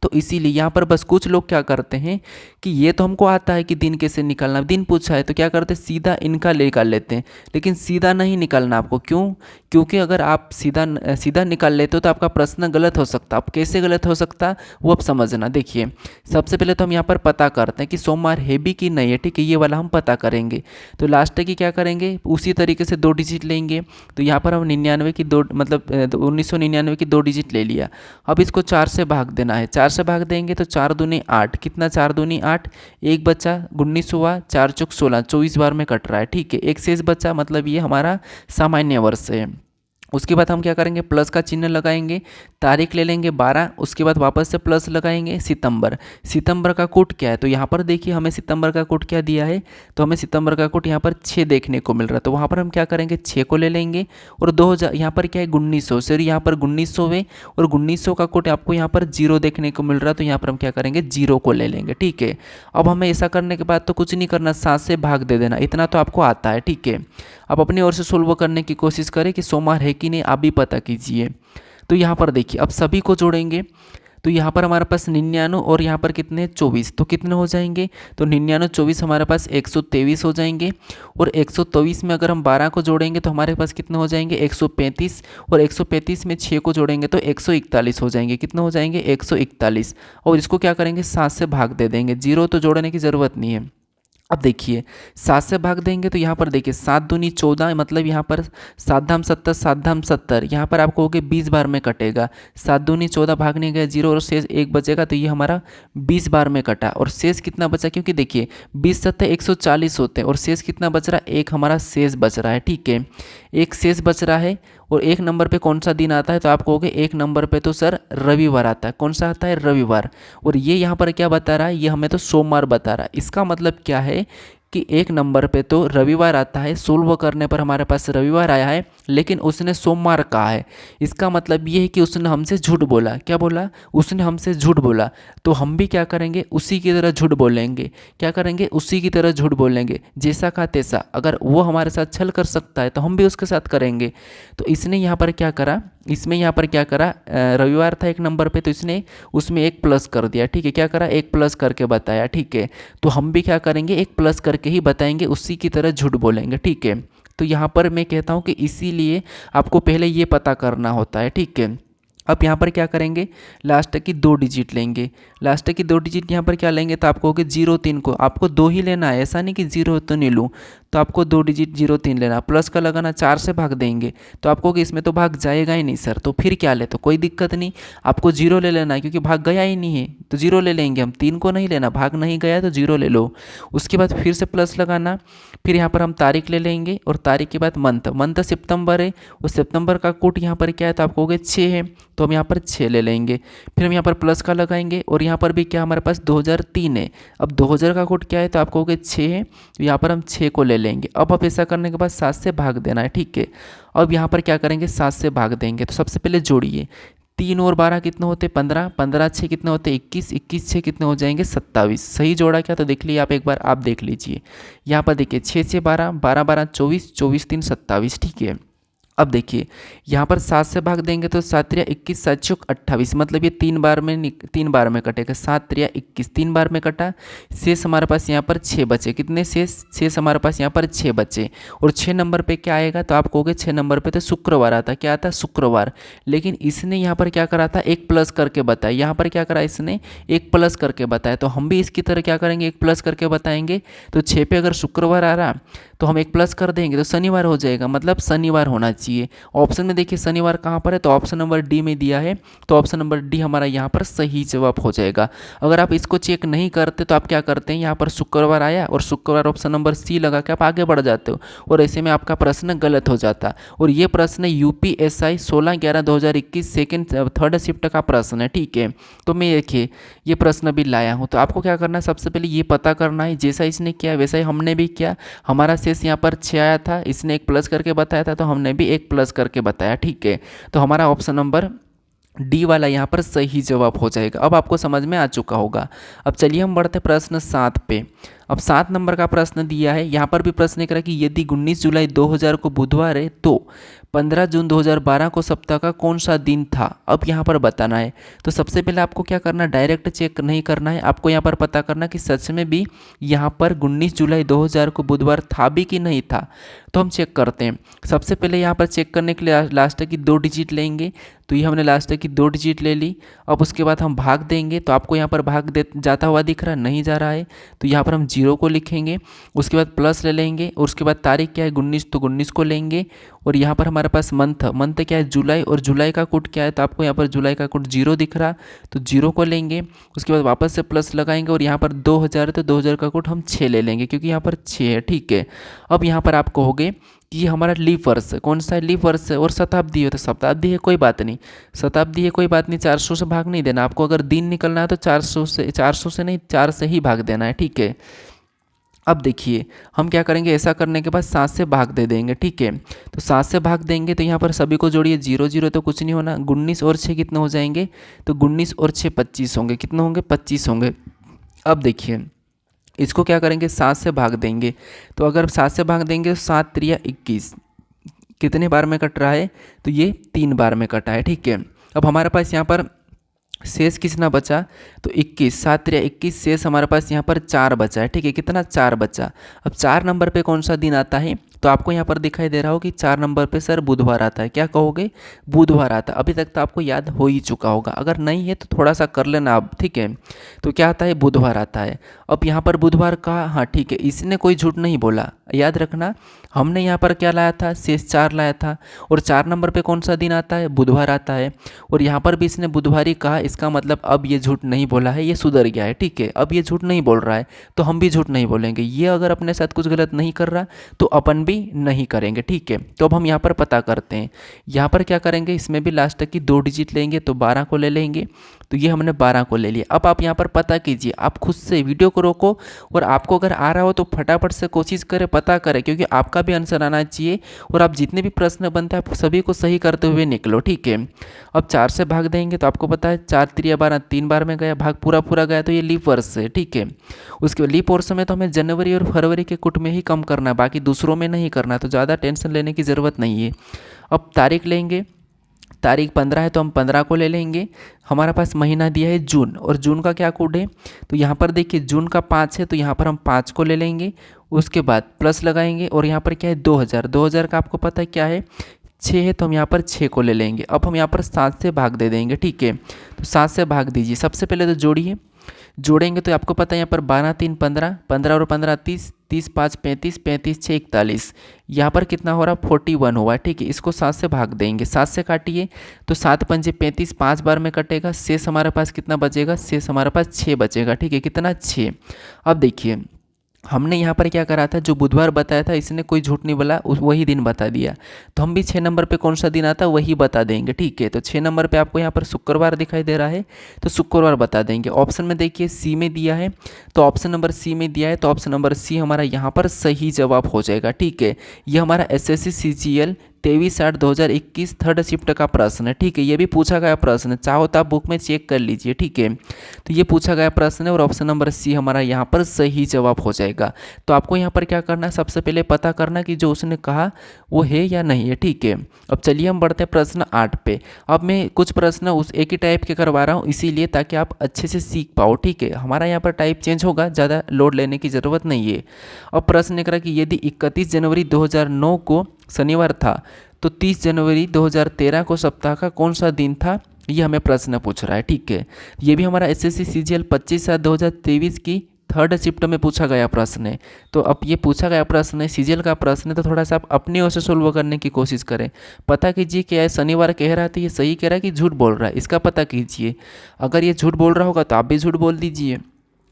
तो इसीलिए यहाँ पर बस कुछ लोग क्या करते हैं कि ये तो हमको आता है कि दिन कैसे निकालना, दिन पूछा है तो क्या करते हैं, सीधा इनका निकाल लेते हैं। लेकिन सीधा नहीं निकालना आपको। क्यों, क्योंकि अगर आप सीधा निकाल लेते हो तो आपका प्रश्न गलत हो सकता। अब कैसे गलत हो सकता वो अब समझना। देखिए, सबसे पहले तो हम यहाँ पर पता करते हैं कि सोमवार है भी कि नहीं है। ठीक है, ये वाला हम पता करेंगे। तो लास्ट की क्या करेंगे, उसी तरीके से 2 डिजिट लेंगे। तो यहाँ पर हम 99 की 2 मतलब 1999 की 2 डिजिट ले लिया। अब इसको 4 से भाग देना है। 4 से भाग देंगे तो 4 दूनी 8, कितना, 4 दूनी 8, एक बच्चा 19 हुआ, 4 चौक 16, 24 बार में कट रहा है। ठीक है, एक शेष बच्चा, मतलब ये हमारा सामान्य वर्ष है। उसके बाद हम क्या करेंगे, प्लस का चिन्ह लगाएंगे, तारीख ले लेंगे 12, उसके बाद वापस से प्लस लगाएंगे, सितंबर। सितंबर का कोड क्या है, तो यहाँ पर देखिए हमें सितंबर का कोड क्या दिया है, तो हमें सितंबर का कोड यहाँ पर 6 देखने को मिल रहा है। तो वहाँ पर हम क्या करेंगे, 6 को ले लेंगे और 2000 यहाँ पर क्या है 1900, सर यहाँ पर 1900 है और 1900 का कोड आपको यहाँ पर 0 देखने को मिल रहा है। तो यहाँ पर हम क्या करेंगे, 0 को ले लेंगे। ठीक है, अब हमें ऐसा करने के बाद तो कुछ नहीं करना, 7 से भाग दे देना, इतना तो आपको आता है। ठीक है, अब अपनी ओर से सोल्व करने की कोशिश करें कि सोमवार है कि नहीं, आप भी पता कीजिए। तो यहाँ पर देखिए, अब सभी को जोड़ेंगे तो यहाँ पर हमारे पास 99 और यहाँ पर कितने 24, तो कितने हो जाएंगे, तो 99 24 हमारे पास 123 हो जाएंगे। और 123 में अगर हम 12 को जोड़ेंगे तो हमारे पास कितने हो जाएंगे 135, और 135 में 6 को जोड़ेंगे तो 141 हो जाएंगे। कितने हो जाएंगे 141, और इसको क्या करेंगे 7 से भाग दे देंगे, 0 तो जोड़ने की ज़रूरत नहीं है। अब देखिए 7 से भाग देंगे तो यहाँ पर देखिए 7 दूनी 14, मतलब यहाँ पर 7 धाम 70, 7 धाम 70, यहाँ पर आपको हो गया 20 बार में कटेगा। 7 दूनी 14 भागने गया 0 और शेष 1 बचेगा, तो ये हमारा 20 बार में कटा। और शेष कितना बचा, क्योंकि देखिए 20 सत्ते 140 होते हैं और शेष कितना बच रहा है, एक हमारा शेष बच रहा है। ठीक है, एक शेष बच रहा है। और 1 नंबर पे कौन सा दिन आता है, तो आप कहोगे 1 नंबर पे तो सर रविवार आता है। कौन सा आता है, रविवार। और ये यहाँ पर क्या बता रहा है, ये हमें तो सोमवार बता रहा है। इसका मतलब क्या है कि 1 नंबर पे तो रविवार आता है, सोल्व करने पर हमारे पास रविवार आया है, लेकिन उसने सोमवार कहा है। इसका मतलब ये है कि उसने हमसे झूठ बोला। क्या बोला, उसने हमसे झूठ बोला। तो हम भी क्या करेंगे, उसी की तरह झूठ बोलेंगे। क्या करेंगे, उसी की तरह झूठ बोलेंगे, जैसा कहा तैसा। अगर वो हमारे साथ छल कर सकता है तो हम भी उसके साथ करेंगे। तो इसने यहाँ पर क्या करा, इसमें यहाँ पर क्या करा, रविवार था 1 नंबर पे तो इसने उसमें 1 प्लस कर दिया। ठीक है, क्या करा, 1 प्लस करके बताया। ठीक है, तो हम भी क्या करेंगे, 1 प्लस करके ही बताएंगे, उसी की तरह झूठ बोलेंगे। ठीक है, तो यहाँ पर मैं कहता हूँ कि इसीलिए आपको पहले ये पता करना होता है। ठीक है, अब यहाँ पर क्या करेंगे, लास्ट की 2 डिजिट लेंगे। लास्ट की 2 डिजिट यहाँ पर क्या लेंगे, तो आपको होगी 03 को आपको 2 ही लेना है, ऐसा नहीं कि 0 तो नहीं लूँ। तो आपको 2 डिजिट 03 लेना, प्लस का लगाना, 4 से भाग देंगे। तो आपको होगी इसमें तो भाग जाएगा ही नहीं सर, तो फिर क्या ले, तो कोई दिक्कत नहीं, आपको 0 ले लेना है क्योंकि भाग गया ही नहीं है, तो 0 ले लेंगे हम। 3 को नहीं लेना, भाग नहीं गया तो 0 ले लो। उसके बाद फिर से प्लस लगाना, फिर यहाँ पर हम तारीख ले लेंगे और तारीख के बाद मंथ सितंबर है, उस सितंबर का कोड यहाँ पर क्या है, तो आपको हो गया 6 है, तो हम यहाँ पर 6 ले लेंगे। फिर हम यहाँ पर प्लस का लगाएंगे और यहाँ पर भी क्या हमारे पास 2003 है। अब 2000 का कोड क्या है, तो आपको हो गया 6 है, तो यहाँ पर हम 6 को ले लेंगे। अब आप ऐसा करने के बाद 7 से भाग देना है। ठीक है, अब यहाँ पर क्या करेंगे, 7 से भाग देंगे। तो सबसे पहले जोड़िए, 3 और 12 कितने होते, 15, 15 6 कितने होते 21, 21 6 कितने हो जाएंगे 27। सही जोड़ा क्या, तो देख लीजिए आप एक बार, आप देख लीजिए यहाँ पर देखिए 6 से 12, 12 12 24, 24 3 27, ठीक है। अब देखिए यहाँ पर 7 से भाग देंगे तो 7 त्रिया 21, 7 चौक 28, मतलब ये 3 बार में 3 बार में कटेगा। 7 त्रिया 21 3 बार में कटा। शेष हमारे पास यहाँ पर 6 बचे, कितने शेष हमारे पास यहाँ पर 6 बचे। और 6 नंबर पे क्या आएगा, तो आप कहोगे 6 नंबर पे तो शुक्रवार आता, क्या आता शुक्रवार। लेकिन इसने यहाँ पर क्या करा था, एक प्लस करके बताया। यहाँ पर क्या करा इसने, एक प्लस करके बताया। तो हम भी इसकी तरह क्या करेंगे, एक प्लस करके बताएंगे। तो 6 पे अगर शुक्रवार आ रहा तो हम एक प्लस कर देंगे तो शनिवार हो जाएगा, मतलब शनिवार होना चाहिए। ऑप्शन में देखिए शनिवार कहाँ पर है, तो ऑप्शन नंबर डी में दिया है, तो ऑप्शन नंबर डी हमारा यहाँ पर सही जवाब हो जाएगा। अगर आप इसको चेक नहीं करते तो आप क्या करते हैं, यहाँ पर शुक्रवार आया और शुक्रवार ऑप्शन नंबर सी लगा के आप आगे बढ़ जाते हो, और ऐसे में आपका प्रश्न गलत हो जाता। और ये प्रश्न यूपीएसआई 16/11/2021 सेकेंड थर्ड शिफ्ट का प्रश्न है, ठीक है। तो मैं देखिए ये प्रश्न भी लाया हूँ। तो आपको क्या करना है, सबसे पहले ये पता करना है, जैसा इसने किया वैसा ही हमने भी किया। हमारा शेष यहाँ पर 6 आया था, इसने एक प्लस करके बताया था, तो हमने भी एक प्लस करके बताया, ठीक है। तो हमारा ऑप्शन नंबर डी वाला यहाँ पर सही जवाब हो जाएगा। अब आपको समझ में आ चुका होगा। अब चलिए हम बढ़ते प्रश्न 7 पे। अब 7 नंबर का प्रश्न दिया है, यहाँ पर भी प्रश्न करा कि यदि 19 जुलाई 2000 को बुधवार है तो 15 जून 2012 को सप्ताह का कौन सा दिन था। अब यहाँ पर बताना है। तो सबसे पहले आपको क्या करना, डायरेक्ट चेक नहीं करना है, आपको यहाँ पर पता करना कि सच में भी यहाँ पर 19 जुलाई 2000 को बुधवार था भी कि नहीं था। तो हम चेक करते हैं। सबसे पहले यहाँ पर चेक करने के लिए लास्ट की 2 डिजिट लेंगे। तो ये हमने लास्ट की 2 डिजिट ले ली। अब उसके बाद हम भाग देंगे। तो आपको यहाँ पर भाग दे जाता हुआ दिख रहा, नहीं जा रहा है, तो यहाँ पर हम 0 को लिखेंगे। उसके बाद प्लस ले लेंगे, और उसके बाद तारीख क्या है 19, तो 19 को लेंगे। और यहाँ पर हमारे पास मंथ क्या है जुलाई, और जुलाई का कोड क्या है, तो आपको यहाँ पर जुलाई का कोड 0 दिख रहा, तो 0 को लेंगे। उसके बाद वापस से प्लस लगाएंगे, और यहाँ पर 2000 है तो 2000 का कोड हम 6 ले लेंगे, क्योंकि यहाँ पर 6 है, ठीक है। अब यहाँ पर आप कहोगे कि ये हमारा लीप वर्ष है, कौन सा है लीप वर्ष है, और शताब्दी है, तो शताब्दी है कोई बात नहीं, शताब्दी है कोई बात नहीं, 400 से भाग नहीं देना आपको। अगर दिन निकलना है तो 400 से नहीं 4 से ही भाग देना है, ठीक है। अब देखिए हम क्या करेंगे, ऐसा करने के बाद 7 से भाग दे देंगे, ठीक है। तो 7 से भाग देंगे तो यहाँ पर सभी को जोड़िए, 0 0 तो कुछ नहीं होना। 19 और 6 कितने हो जाएंगे, तो 19 और 6 25 होंगे, कितने होंगे 25 होंगे। अब देखिए इसको क्या करेंगे, 7 से भाग देंगे। तो अगर 7 से भाग देंगे तो 7 त्रिया 21 कितने बार में कट रहा है, तो ये 3 बार में कटा है, ठीक है। अब हमारे पास यहाँ पर शेष कितना बचा, तो 21, 7 त्रिया 21, शेष हमारे पास यहाँ पर 4 बचा है, ठीक है। कितना 4 बचा। अब 4 नंबर पे कौन सा दिन आता है, तो आपको यहाँ पर दिखाई दे रहा हो कि 4 नंबर पे सर बुधवार आता है, क्या कहोगे बुधवार आता है। अभी तक तो आपको याद हो ही चुका होगा, अगर नहीं है तो थोड़ा सा कर लेना आप, ठीक है। तो क्या आता है, बुधवार आता है। अब यहाँ पर बुधवार का, हाँ ठीक है, इसने कोई झूठ नहीं बोला, याद रखना। हमने यहाँ पर क्या लाया था, शेष 4 लाया था, और 4 नंबर पे कौन सा दिन आता है, बुधवार आता है। और यहाँ पर भी इसने बुधवारी कहा, इसका मतलब अब ये झूठ नहीं बोला है, ये सुधर गया है, ठीक है। अब ये झूठ नहीं बोल रहा है, तो हम भी झूठ नहीं बोलेंगे। ये अगर अपने साथ कुछ गलत नहीं कर रहा तो अपन भी नहीं करेंगे, ठीक है। तो अब हम यहाँ पर पता करते हैं। यहाँ पर क्या करेंगे, इसमें भी लास्ट की 2 डिजिट लेंगे, तो 12 को ले लेंगे। तो ये हमने 12 को ले लिया। अब आप यहाँ पर पता कीजिए, आप खुद से वीडियो को रोको, और आपको अगर आ रहा हो तो फटाफट से कोशिश करें, पता करें, क्योंकि आपका भी आंसर आना चाहिए। और आप जितने भी प्रश्न बनते हैं आप सभी को सही करते हुए निकलो, ठीक है। अब 4 से भाग देंगे, तो आपको पता है 4 त्रिया 12 3 बार में गया, भाग पूरा गया, तो ये लीप वर्ष है, ठीक है। उसके बाद लीप वर्ष में तो हमें जनवरी और फरवरी के कुट में ही कम करना है, बाकी दूसरों में नहीं करना, तो ज़्यादा टेंशन लेने की ज़रूरत नहीं है। अब तारीख लेंगे, तारीख 15 है तो हम 15 को ले लेंगे। हमारे पास महीना दिया है जून, और जून का क्या कोड है, तो यहाँ पर देखिए जून का 5 है, तो यहाँ पर हम 5 को ले लेंगे। उसके बाद प्लस लगाएंगे, और यहाँ पर क्या है 2000 का आपको पता है क्या है 6 है, तो हम यहाँ पर 6 को ले लेंगे। अब हम यहाँ पर 7 से भाग दे देंगे, ठीक है। तो 7 से भाग दीजिए। सबसे पहले तो जोड़िए, जोड़ेंगे तो आपको पता है यहाँ पर 12 3 15, 15 और 15 30, 30 5 35, 35 6 41, यहाँ पर कितना हो रहा 41 हुआ है, ठीक है। इसको 7 से भाग देंगे, 7 से काटिए तो 7 पंजे 35, 5 बार में कटेगा। शेष हमारे पास कितना बचेगा, शेष हमारे पास 6 बचेगा, ठीक है। कितना 6। अब देखिए हमने यहाँ पर क्या करा था, जो बुधवार बताया था इसने कोई झूठ नहीं बोला, वही दिन बता दिया। तो हम भी 6 नंबर पे कौन सा दिन आता है वही बता देंगे, ठीक है। तो 6 नंबर पे आपको यहाँ पर शुक्रवार दिखाई दे रहा है, तो शुक्रवार बता देंगे। ऑप्शन में देखिए सी में दिया है, तो ऑप्शन नंबर सी में दिया है, तो ऑप्शन नंबर सी हमारा यहाँ पर सही जवाब हो जाएगा, ठीक है। ये हमारा SSC CGL 23/8/2021 थर्ड शिफ्ट का प्रश्न है, ठीक है। ये भी पूछा गया प्रश्न है, चाहो तो आप बुक में चेक कर लीजिए, ठीक है। तो ये पूछा गया प्रश्न है और ऑप्शन नंबर सी हमारा यहाँ पर सही जवाब हो जाएगा। तो आपको यहाँ पर क्या करना है, सबसे पहले पता करना कि जो उसने कहा वो है या नहीं है, ठीक है। अब चलिए हम बढ़ते हैं प्रश्न 8 पे। अब मैं कुछ प्रश्न उस एक ही टाइप के करवा रहा हूँ इसीलिए, ताकि आप अच्छे से सीख पाओ, ठीक है। हमारा यहाँ पर टाइप चेंज होगा, ज़्यादा लोड लेने की ज़रूरत नहीं है। अब प्रश्न निकला कि यदि 31 जनवरी 2009 को शनिवार था तो 30 जनवरी 2013 को सप्ताह का कौन सा दिन था, ये हमें प्रश्न पूछ रहा है, ठीक है। ये भी हमारा एसएससी सीजीएल 25/7/2023 की थर्ड शिफ्ट में पूछा गया प्रश्न है। तो अब ये पूछा गया प्रश्न है, सीजीएल का प्रश्न है, तो थोड़ा सा आप अपनी ओर से सोल्व करने की कोशिश करें। पता कीजिए क्या है, शनिवार कह रहा है तो ये सही कह रहा है कि झूठ बोल रहा है, इसका पता कीजिए। अगर ये झूठ बोल रहा होगा तो आप भी झूठ बोल दीजिए,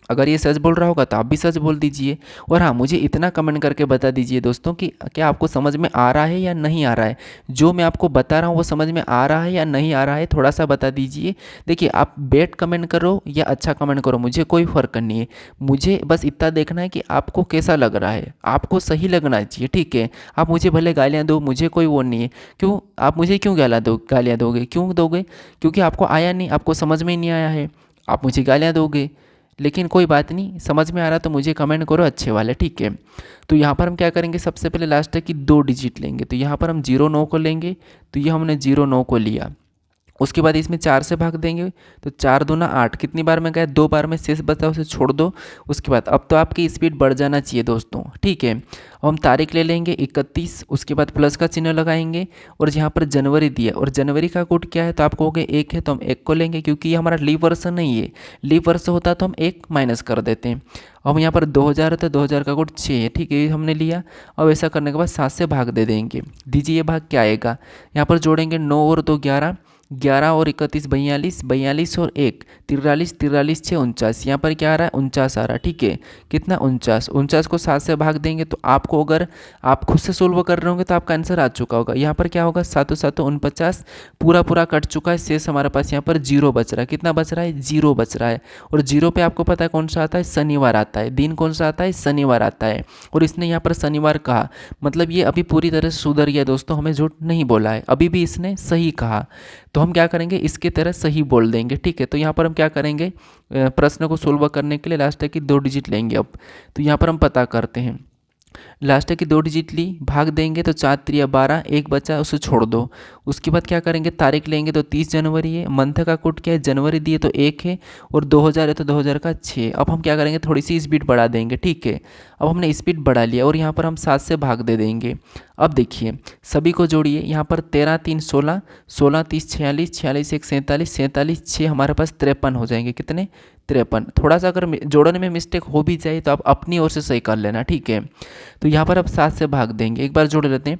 अगर ये सच बोल रहा होगा तो आप भी सच बोल दीजिए। और हाँ, मुझे इतना कमेंट करके बता दीजिए दोस्तों कि क्या आपको समझ में आ रहा है या नहीं आ रहा है। जो मैं आपको बता रहा हूँ वो समझ में आ रहा है या नहीं आ रहा है, थोड़ा सा बता दीजिए। देखिए, आप बैड कमेंट करो या अच्छा कमेंट करो, मुझे कोई फ़र्क नहीं है। मुझे बस इतना देखना है कि आपको कैसा लग रहा है, आपको सही लगना चाहिए, ठीक है। आप मुझे भले गालियाँ दो, मुझे कोई वो नहीं है। क्यों आप मुझे क्यों गालियाँ दोगे, क्यों दोगे? क्योंकि आपको आया नहीं, आपको समझ में नहीं आया है, आप मुझे गालियाँ दोगे। लेकिन कोई बात नहीं, समझ में आ रहा तो मुझे कमेंट करो अच्छे वाले, ठीक है। तो यहाँ पर हम क्या करेंगे, सबसे पहले लास्ट है कि 2 डिजिट लेंगे। तो यहाँ पर हम 09 को लेंगे, तो ये हमने 09 को लिया। उसके बाद इसमें 4 से भाग देंगे, तो 4 दूना 8, कितनी बार में गया, 2 बार में, शेष बचा उसे छोड़ दो। उसके बाद अब तो आपकी स्पीड बढ़ जाना चाहिए दोस्तों, ठीक है। अब हम तारीख ले लेंगे 31, उसके बाद प्लस का चिन्ह लगाएंगे और यहाँ पर जनवरी दिया, और जनवरी का कोड क्या है, तो आप कहोगे 1 है, तो हम 1 को लेंगे क्योंकि ये हमारा लीप वर्ष नहीं है। लीप वर्ष होता तो हम 1 माइनस कर देते हैं। अब यहाँ पर 2000 है तो 2000 का कोड 6 है, ठीक है, ये हमने लिया। अब ऐसा करने के बाद 7 से भाग दे देंगे। दीजिए ये भाग क्या आएगा, यहाँ पर जोड़ेंगे 9 और 2 11, 11 और 31 42, 42 और 1 43, 43 6 49, यहाँ पर क्या आ रहा है 49 आ रहा है, ठीक है। कितना 49, 49 को 7 से भाग देंगे तो आपको, अगर आप खुद से सोल्व कर रहे होंगे तो आपका आंसर आ चुका होगा। यहाँ पर क्या होगा, 7 7 49, पूरा पूरा कट चुका है, शेष हमारे पास यहाँ पर 0 बच रहा है। कितना बच रहा है, 0 बच रहा है। और 0 पे आपको पता है कौन सा आता है, शनिवार आता है। दिन कौन सा आता है, शनिवार आता है। और इसने यहाँ पर शनिवार कहा, मतलब ये अभी पूरी तरह से सुधर गया दोस्तों, हमें झूठ नहीं बोला है, अभी भी इसने सही कहा। तो हम क्या करेंगे, इसके तरह सही बोल देंगे, ठीक है। तो यहाँ पर हम क्या करेंगे, प्रश्न को सोल्व करने के लिए लास्ट है कि 2 डिजिट लेंगे। अब तो यहाँ पर हम पता करते हैं, लास्ट है कि 2 डिजिट ली, भाग देंगे तो 4 3 12, 1 बचा उसे छोड़ दो। उसके बाद क्या करेंगे, तारीख लेंगे तो 30 जनवरी है, मंथ का कोड क्या है, जनवरी दिए तो 1 है, और 2000 है तो 2000 का 6। अब हम क्या करेंगे, थोड़ी सी स्पीड बढ़ा देंगे, ठीक है। अब हमने स्पीड बढ़ा लिया और यहाँ पर हम 7 से भाग दे देंगे। अब देखिए सभी को जोड़िए, यहाँ पर 13 3 16, 16 30 46, 46 1 47, 47 6 हमारे पास 53 हो जाएंगे। कितने, 53। थोड़ा सा अगर जोड़ने में मिस्टेक हो भी जाए तो आप अपनी ओर से सही कर लेना, ठीक है। तो यहाँ पर अब 7 से भाग देंगे, एक बार जोड़ लेते हैं।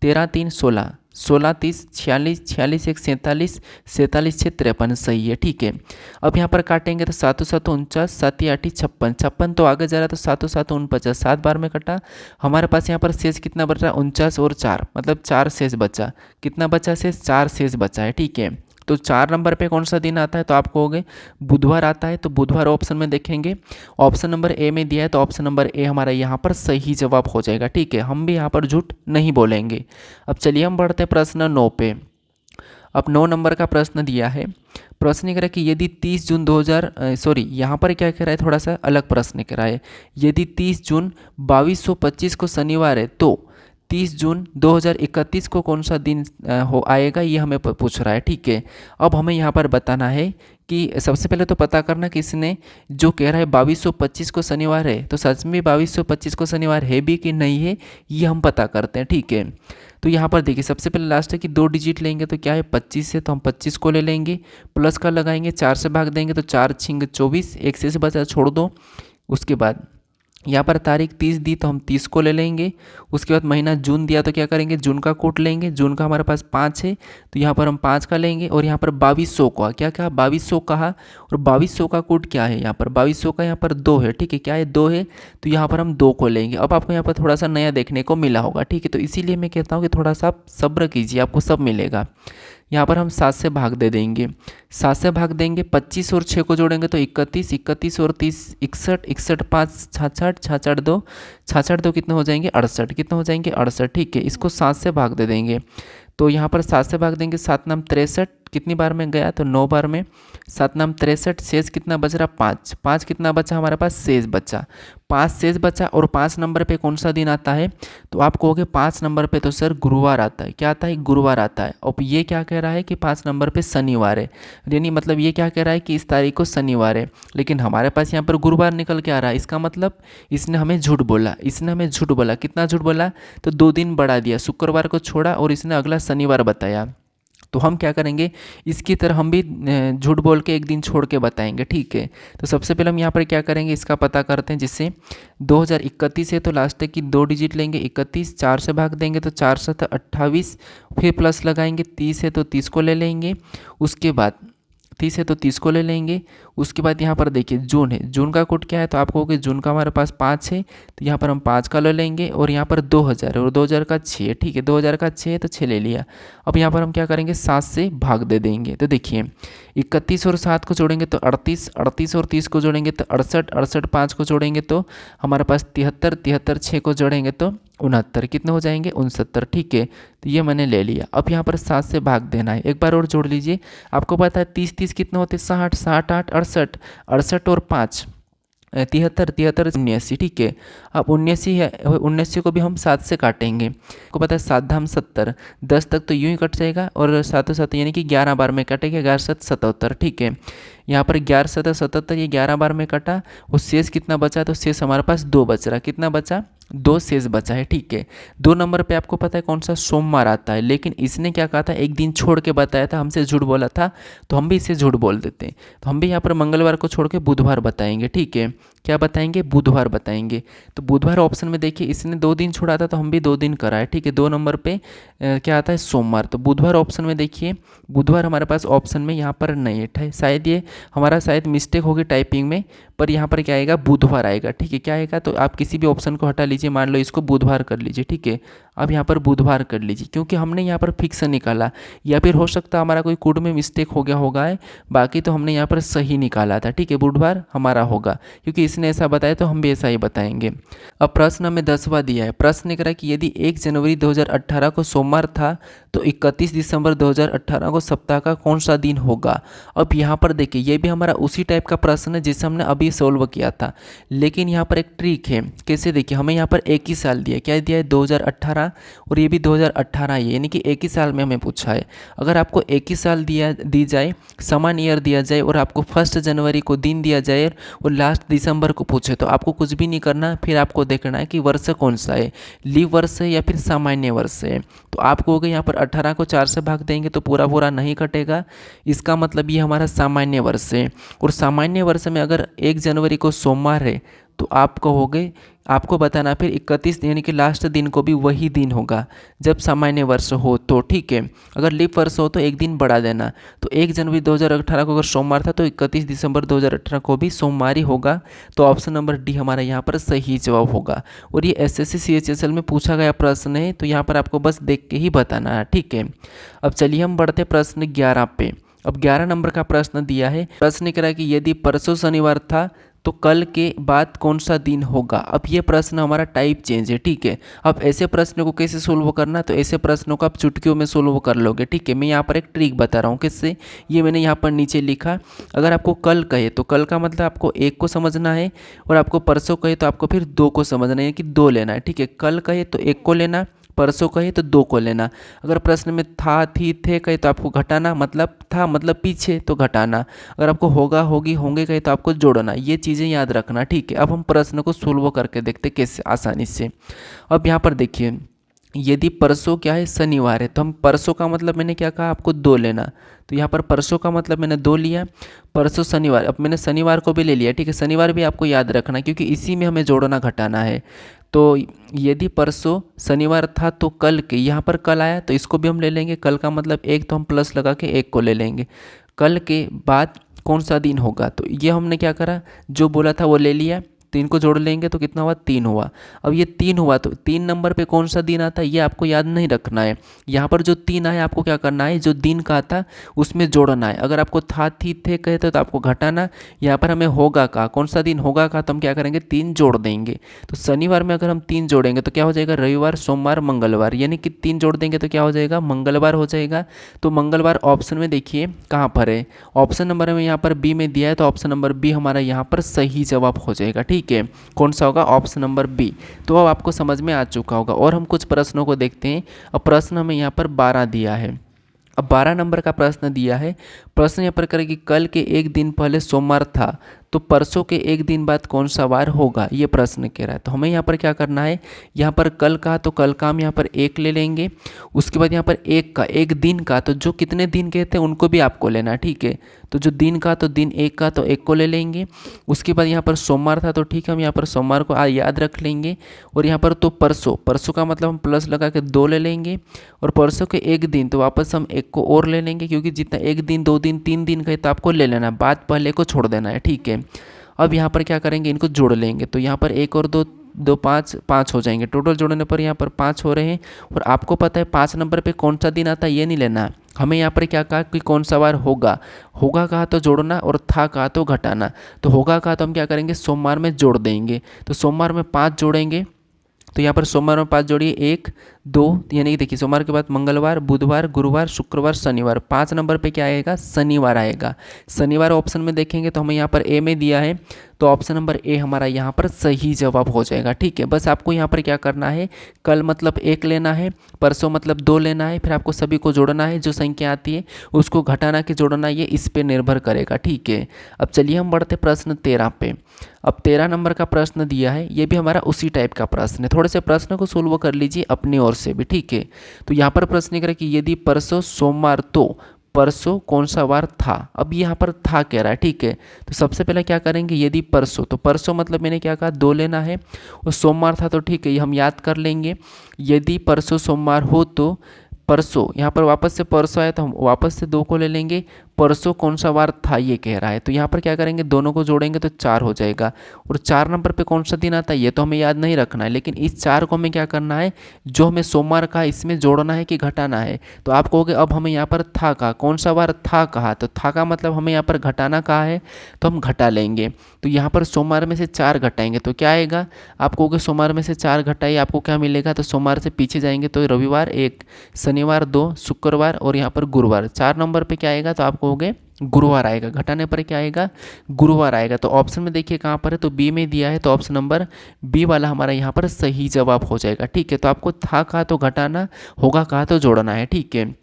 13 3 16, 16 30 46, 46 1 47, 47 6 53 सही है, ठीक है। अब यहाँ पर काटेंगे तो 7 7 49, 7 8 56, 56 तो आगे जा रहा है तो 7 7 49, 7 बार में कटा। हमारे पास यहाँ पर शेष कितना बच रहा है, 49 और 4, मतलब 4 शेष बचा। कितना बचा शेष, 4 शेष बचा है, ठीक है। तो 4 नंबर पे कौन सा दिन आता है, तो आप कहोगे बुधवार आता है, तो बुधवार ऑप्शन में देखेंगे। ऑप्शन नंबर ए में दिया है तो ऑप्शन नंबर ए हमारा यहाँ पर सही जवाब हो जाएगा, ठीक है। हम भी यहाँ पर झूठ नहीं बोलेंगे। अब चलिए हम बढ़ते हैं प्रश्न 9 पे। अब 9 नंबर का प्रश्न दिया है। प्रश्न कह रहा है कि यदि 30 जून 2000 सॉरी यहाँ पर क्या कह रहा है, थोड़ा सा अलग प्रश्न कह रहा है। यदि 30 जून 2225 को शनिवार है तो 30 जून 2031 को कौन सा दिन हो आएगा, ये हमें पूछ रहा है, ठीक है। अब हमें यहाँ पर बताना है कि सबसे पहले तो पता करना कि इसने जो कह रहा है 2225 को शनिवार है, तो सच में 2225 को शनिवार है भी कि नहीं है, ये हम पता करते हैं, ठीक है। तो यहाँ पर देखिए सबसे पहले लास्ट है कि 2 डिजिट लेंगे तो क्या है 25 है, तो हम 25 को ले लेंगे, प्लस का लगाएंगे, 4 से भाग देंगे तो 4 6 24, 1 से बचा छोड़ दो। उसके बाद यहाँ पर तारीख 30 दी तो हम 30 को ले लेंगे। उसके बाद महीना जून दिया तो क्या करेंगे, जून का कोड लेंगे। जून का हमारे पास 5 है तो यहाँ पर हम 5 का लेंगे। और यहाँ पर 2200 का क्या कहा, 2200 कहा, और 2200 का कोड क्या है, यहाँ पर 2200 का यहाँ पर 2 है, ठीक है। क्या है, 2 है, तो यहाँ पर हम 2 को लेंगे। अब आपको यहाँ पर थोड़ा सा नया देखने को मिला होगा, ठीक है। तो इसीलिए मैं कहता हूँ कि थोड़ा सा आप सब्र कीजिए, आपको सब मिलेगा। यहाँ पर हम 7 से भाग दे देंगे, 7 से भाग देंगे, 25 और 6 को जोड़ेंगे तो 31, 31 और 30 61, 61 5 66, 66 2, 66 2 कितने हो जाएंगे 68, कितने हो जाएंगे 68। ठीक है, इसको 7 से भाग दे देंगे, तो यहाँ पर 7 से भाग देंगे, 7 नाम 63, कितनी बार में गया तो 9 बार में, 7 नाम 63, शेष कितना बच रहा 5, 5 कितना बचा हमारे पास शेष बचा, 5 शेष बचा। और 5 नंबर पे कौन सा दिन आता है, तो आप कहोगे 5 नंबर पे तो सर गुरुवार आता है, क्या आता है गुरुवार आता है। और ये क्या कह रहा है कि 5 नंबर पे शनिवार है, यानी मतलब ये क्या कह रहा है कि इस तारीख को शनिवार है, लेकिन हमारे पास यहाँ पर गुरुवार निकल के आ रहा है। इसका मतलब इसने हमें झूठ बोला, इसने हमें झूठ बोला, कितना झूठ बोला, तो 2 दिन बढ़ा दिया, शुक्रवार को छोड़ा और इसने अगला शनिवार बताया। तो हम क्या करेंगे, इसकी तरह हम भी झूठ बोल के एक दिन छोड़ के बताएंगे। ठीक है, तो सबसे पहले हम यहाँ पर क्या करेंगे, इसका पता करते हैं। जिससे 2031 है तो लास्ट तक की 2 डिजिट लेंगे, 31 4 से भाग देंगे तो 4 7 28, फिर प्लस लगाएंगे, 30 है तो 30 को ले लेंगे, उसके बाद 30 है तो 30 को ले लेंगे। उसके बाद यहाँ पर देखिए जून है, जून का कोड क्या है, तो आप कहोगे जून का हमारे पास 5 है, तो यहाँ पर हम 5 का ले लेंगे। और यहाँ पर 2000 है और 2000 का 6 है। ठीक है, 2000 का 6 है तो 6 ले लिया। अब यहाँ पर हम क्या करेंगे, 7 से भाग दे देंगे। तो देखिए 31 और 7 को जोड़ेंगे तो 38, 38 और 30 को जोड़ेंगे तो 68, 68 5 को जोड़ेंगे तो हमारे पास 73, 73 6 को जोड़ेंगे तो 69, कितने हो जाएंगे 69। ठीक है, तो ये मैंने ले लिया। अब यहाँ पर 7 से भाग देना है, एक बार और जोड़ लीजिए। आपको पता है 30 30 कितने होते हैं 60, 60 8 68, 68 और 5 73, 73 79। ठीक है, अब 79 है, 79 को भी हम 7 से काटेंगे। आपको पता है 7 धाम 70, 10 तक तो यूं ही कट जाएगा और 7 7 यानी कि 11 बार में कटेगा, 11 7 77। ठीक है, यहाँ पर 11 7 77 ये 11 बार में कटा, और शेष कितना बचा, तो शेष हमारे पास 2 बच रहा, कितना बचा 2 शेष बचा है। ठीक है, 2 नंबर पे आपको पता है कौन सा सोमवार आता है, लेकिन इसने क्या कहा था एक दिन छोड़ के बताया था, हमसे झूठ बोला था, तो हम भी इसे झूठ बोल देते हैं। तो हम भी यहाँ पर मंगलवार को छोड़ के बुधवार बताएंगे। ठीक है, क्या बताएंगे बुधवार बताएंगे। तो बुधवार ऑप्शन में देखिए इसने 2 दिन छोड़ा था तो हम भी 2 दिन कराए। ठीक है, 2 नंबर पे क्या आता है सोमवार, तो बुधवार ऑप्शन में देखिए बुधवार हमारे पास ऑप्शन में यहाँ पर नहीं है, शायद ये हमारा शायद मिस्टेक होगी टाइपिंग में, पर यहाँ पर क्या आएगा बुधवार आएगा। ठीक है, क्या आएगा, तो आप किसी भी ऑप्शन को हटा लीजिए, मान लो इसको बुधवार कर लीजिए। ठीक है, अब यहाँ पर बुधवार कर लीजिए, क्योंकि हमने यहाँ पर फिक्स निकाला, या फिर हो सकता है हमारा कोई कोड में मिस्टेक हो गया होगा है, बाकी तो हमने यहाँ पर सही निकाला था। ठीक है, बुधवार हमारा होगा, क्योंकि इसने ऐसा बताया तो हम भी ऐसा ही बताएंगे। अब प्रश्न हमें 10वां दिया है। प्रश्न कह रहा है कि यदि 1 जनवरी 2018 को सोमवार था तो 31 दिसंबर 2018 को सप्ताह का कौन सा दिन होगा। अब यहाँ पर देखिए ये भी हमारा उसी टाइप का प्रश्न है जिसे हमने अभी सोल्व किया था, लेकिन यहाँ पर एक ट्रिक है। कैसे, देखिए हमें यहाँ पर एक ही साल दिया, क्या दिया है 2018, और ये भी 2018 ही है, यानी कि एक ही साल में हमें पूछा है। अगर आपको एक ही साल दी जाए, समान ईयर दिया जाए, और आपको 1 जनवरी को दिन दिया जाए और लास्ट दिसंबर को पूछे, तो आपको कुछ भी नहीं करना, फिर आपको देखना है कि वर्ष कौन सा है, लीव वर्ष है या फिर सामान्य वर्ष है। तो आपको हो गया यहाँ पर 18 को 4 से भाग देंगे तो पूरा पूरा नहीं कटेगा, इसका मतलब ये हमारा सामान्य वर्ष है। और सामान्य वर्ष में अगर 1 जनवरी को सोमवार है तो आप कहोगे, आपको बताना फिर 31 यानी कि लास्ट दिन को भी वही दिन होगा जब सामान्य वर्ष हो तो। ठीक है, अगर लीप वर्ष हो तो एक दिन बढ़ा देना, तो 1 जनवरी 2018 को अगर सोमवार था तो 31 दिसंबर 2018 को भी सोमवार ही होगा। तो ऑप्शन नंबर डी हमारा यहाँ पर सही जवाब होगा। और ये SSC CHSL में पूछा गया प्रश्न है, तो यहाँ पर आपको बस देख के ही बताना है। ठीक है, अब चलिए हम बढ़ते प्रश्न 11 पे। अब 11 नंबर का प्रश्न दिया है। प्रश्न कह रहा है कि यदि परसों शनिवार था तो कल के बाद कौन सा दिन होगा। अब ये प्रश्न हमारा टाइप चेंज है। ठीक है, अब ऐसे प्रश्न को कैसे सोल्व करना, तो ऐसे प्रश्नों को आप चुटकियों में सोल्व कर लोगे। ठीक है, मैं यहाँ पर एक ट्रिक बता रहा हूँ किससे, ये मैंने यहाँ पर नीचे लिखा। अगर आपको कल कहे तो कल का मतलब आपको 1 को समझना है, और आपको परसों कहे तो आपको फिर 2 को समझना है कि 2 लेना है। ठीक है, कल कहे तो 1 को लेना, परसों कहे तो 2 को लेना। अगर प्रश्न में था, थी, थे कहे तो आपको घटाना, मतलब था मतलब पीछे तो घटाना। अगर आपको होगा, होगी, होंगे कहे तो आपको जोड़ना। ये चीज़ें याद रखना। ठीक है, अब हम प्रश्न को सोल्व करके देखते कैसे आसानी से। अब यहाँ पर देखिए यदि परसों क्या है शनिवार है, तो हम परसों का मतलब मैंने क्या कहा आपको 2 लेना, तो यहाँ पर परसों का मतलब मैंने 2 लिया, परसों शनिवार, अब मैंने शनिवार को भी ले लिया। ठीक है, शनिवार भी आपको याद रखना क्योंकि इसी में हमें जोड़ना घटाना है। तो यदि परसों शनिवार था तो कल के, यहाँ पर कल आया तो इसको भी हम ले लेंगे, कल का मतलब 1 तो हम प्लस लगा के 1 को ले लेंगे। कल के बाद कौन सा दिन होगा, तो ये हमने क्या करा, जो बोला था वो ले लिया, 3 को जोड़ लेंगे तो कितना हुआ, 3 हुआ। अब ये 3 हुआ तो 3 नंबर पे कौन सा दिन आता है ये आपको याद नहीं रखना है। यहाँ पर जो 3 आया आपको क्या करना है, जो दिन का था उसमें जोड़ना है। अगर आपको था थी थे कहते तो आपको घटाना, यहाँ पर हमें होगा का, कौन सा दिन होगा का, तो हम क्या करेंगे 3 जोड़ देंगे। तो शनिवार में अगर हम 3 जोड़ेंगे तो क्या हो जाएगा, रविवार सोमवार मंगलवार, यानी कि 3 जोड़ देंगे तो क्या हो जाएगा, मंगलवार हो जाएगा। तो मंगलवार ऑप्शन में देखिए कहाँ पर है, ऑप्शन नंबर में यहाँ पर बी में दिया है, तो ऑप्शन नंबर बी हमारा यहाँ पर सही जवाब हो जाएगा। ठीक है, कौन सा होगा, ऑप्शन नंबर बी। तो अब आपको समझ में आ चुका होगा। और हम कुछ प्रश्नों को देखते हैं। अब प्रश्न हमें यहाँ पर 12 दिया है। अब 12 नंबर का प्रश्न दिया है। प्रश्न यहाँ पर करें कि कल के एक दिन पहले सोमवार था तो परसों के एक दिन बाद कौन सा वार होगा, ये प्रश्न कह रहा है। तो हमें यहाँ पर क्या करना है, यहाँ पर कल का तो कल का हम यहाँ पर 1 ले लेंगे। उसके बाद यहाँ पर एक का, एक दिन का, तो जो कितने दिन के थे उनको भी आपको लेना है। ठीक है, तो जो दिन का तो दिन एक का तो 1 को ले लेंगे। उसके बाद यहाँ पर सोमवार था तो ठीक है, हम यहाँ पर सोमवार को याद रख लेंगे। और यहाँ पर तो परसों, परसों का मतलब हम प्लस लगा के 2 ले लेंगे। और परसों के एक दिन तो वापस हम 1 को और ले लेंगे, क्योंकि जितना 1 दिन 2 दिन 3 दिन का है तो आपको ले लेना है, बाद पहले को छोड़ देना है। ठीक है, अब यहाँ पर क्या करेंगे, इनको जोड़ लेंगे। तो यहाँ पर 1 और 2 2 5 5 हो जाएंगे। टोटल जोड़ने पर यहाँ पर 5 हो रहे हैं। और आपको पता है 5 नंबर पे कौन सा दिन आता है ये नहीं लेना, हमें यहाँ पर क्या कहा कि कौन सा वार होगा। होगा कहा तो जोड़ना और था कहा तो घटाना। तो होगा कहा तो हम क्या करेंगे, सोमवार में जोड़ देंगे। तो सोमवार में 5 जोड़ेंगे। तो यहाँ पर सोमवार में 5 जोड़िए, 1 2, यानी कि देखिए सोमवार के बाद मंगलवार बुधवार गुरुवार शुक्रवार शनिवार, 5 नंबर पे क्या आएगा, शनिवार आएगा। शनिवार ऑप्शन में देखेंगे तो हमें यहाँ पर ए में दिया है, तो ऑप्शन नंबर ए हमारा यहाँ पर सही जवाब हो जाएगा। ठीक है, बस आपको यहाँ पर क्या करना है, कल मतलब 1 लेना है, परसों मतलब 2 लेना है, फिर आपको सभी को जोड़ना है, जो संख्या आती है उसको घटाना कि जोड़ना, ये इस पर निर्भर करेगा। ठीक है, अब चलिए हम बढ़ते प्रश्न 13 पे। अब 13 नंबर का प्रश्न दिया है, ये भी हमारा उसी टाइप का प्रश्न है। थोड़े से प्रश्न को सोल्व कर लीजिए अपनी ओर से भी। ठीक है, तो यहाँ पर प्रश्न करें कि यदि परसों सोमवार तो परसों कौन सा वार था। अब यहाँ पर था कह रहा है। ठीक है, तो सबसे पहले क्या करेंगे, यदि परसों, तो परसों मतलब मैंने क्या कहा, 2 लेना है। और सोमवार था तो ठीक है, ये हम याद कर लेंगे। यदि परसों सोमवार हो तो परसों, यहाँ पर वापस से परसों आया तो हम वापस से 2 को ले लेंगे। परसों कौन सा वार था ये कह रहा है, तो यहाँ पर क्या करेंगे, दोनों को जोड़ेंगे तो 4 हो जाएगा। और 4 नंबर पे कौन सा दिन आता है ये तो हमें याद नहीं रखना है, लेकिन इस 4 को हमें क्या करना है, जो हमें सोमवार का इसमें जोड़ना है कि घटाना है। तो आप कहोगे अब हमें यहाँ पर था कहा, कौन सा वार था कहा, तो था का मतलब हमें यहाँ पर घटाना कहा है, तो हम घटा लेंगे। तो यहाँ पर सोमवार में से 4 घटाएंगे तो क्या आएगा, आप कहोगे सोमवार में से 4 घटाइए आपको क्या मिलेगा, तो सोमवार से पीछे जाएंगे तो रविवार 1, शनिवार 2, शुक्रवार और यहाँ पर गुरुवार। 4 नंबर पे क्या आएगा, तो आप कहोगे गुरुवार आएगा। घटाने पर क्या आएगा, गुरुवार आएगा। तो ऑप्शन में देखिए कहाँ पर है, तो बी में दिया है, तो ऑप्शन नंबर बी वाला हमारा यहाँ पर सही जवाब हो जाएगा। ठीक है, तो आपको था कहा तो घटाना, होगा कहा तो जोड़ना है। ठीक है,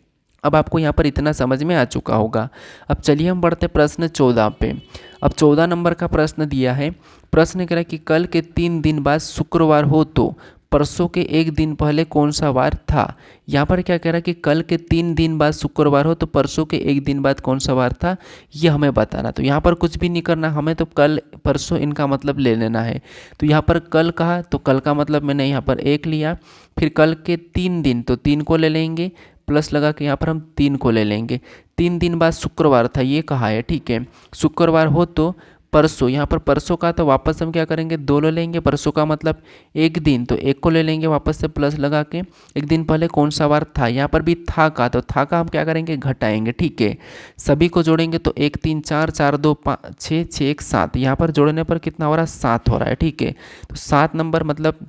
अब आपको यहाँ पर इतना समझ में आ चुका होगा। अब चलिए हम बढ़ते प्रश्न 14 पे। अब 14 नंबर का प्रश्न दिया है। प्रश्न कह रहा है कि कल के 3 दिन बाद शुक्रवार हो तो परसों के एक दिन पहले कौन सा वार था। यहाँ पर क्या कह रहा है कि कल के 3 दिन बाद शुक्रवार हो तो परसों के एक दिन बाद कौन सा वार था, ये हमें बताना। तो यहाँ पर कुछ भी नहीं करना, हमें तो कल परसों इनका मतलब ले लेना है। तो यहाँ पर कल कहा तो कल का मतलब मैंने यहाँ पर 1 लिया। फिर कल के 3 दिन तो 3 को ले लेंगे, प्लस लगा के यहाँ पर हम 3 को ले लेंगे। 3 दिन बाद शुक्रवार था ये कहा है। ठीक है, शुक्रवार हो तो परसों, यहाँ पर परसों का तो वापस हम क्या करेंगे, 2 ले लेंगे। परसों का मतलब 1 दिन तो 1 को ले लेंगे वापस से प्लस लगा के। एक दिन पहले कौन सा वार था, यहाँ पर भी था का, तो था का हम क्या करेंगे, घटाएंगे। ठीक है, सभी को जोड़ेंगे तो 1 3 4 4 2 5 6 6 1 7, यहाँ पर जोड़ने पर कितना हो रहा है, 7 हो रहा है। ठीक है, तो 7 नंबर मतलब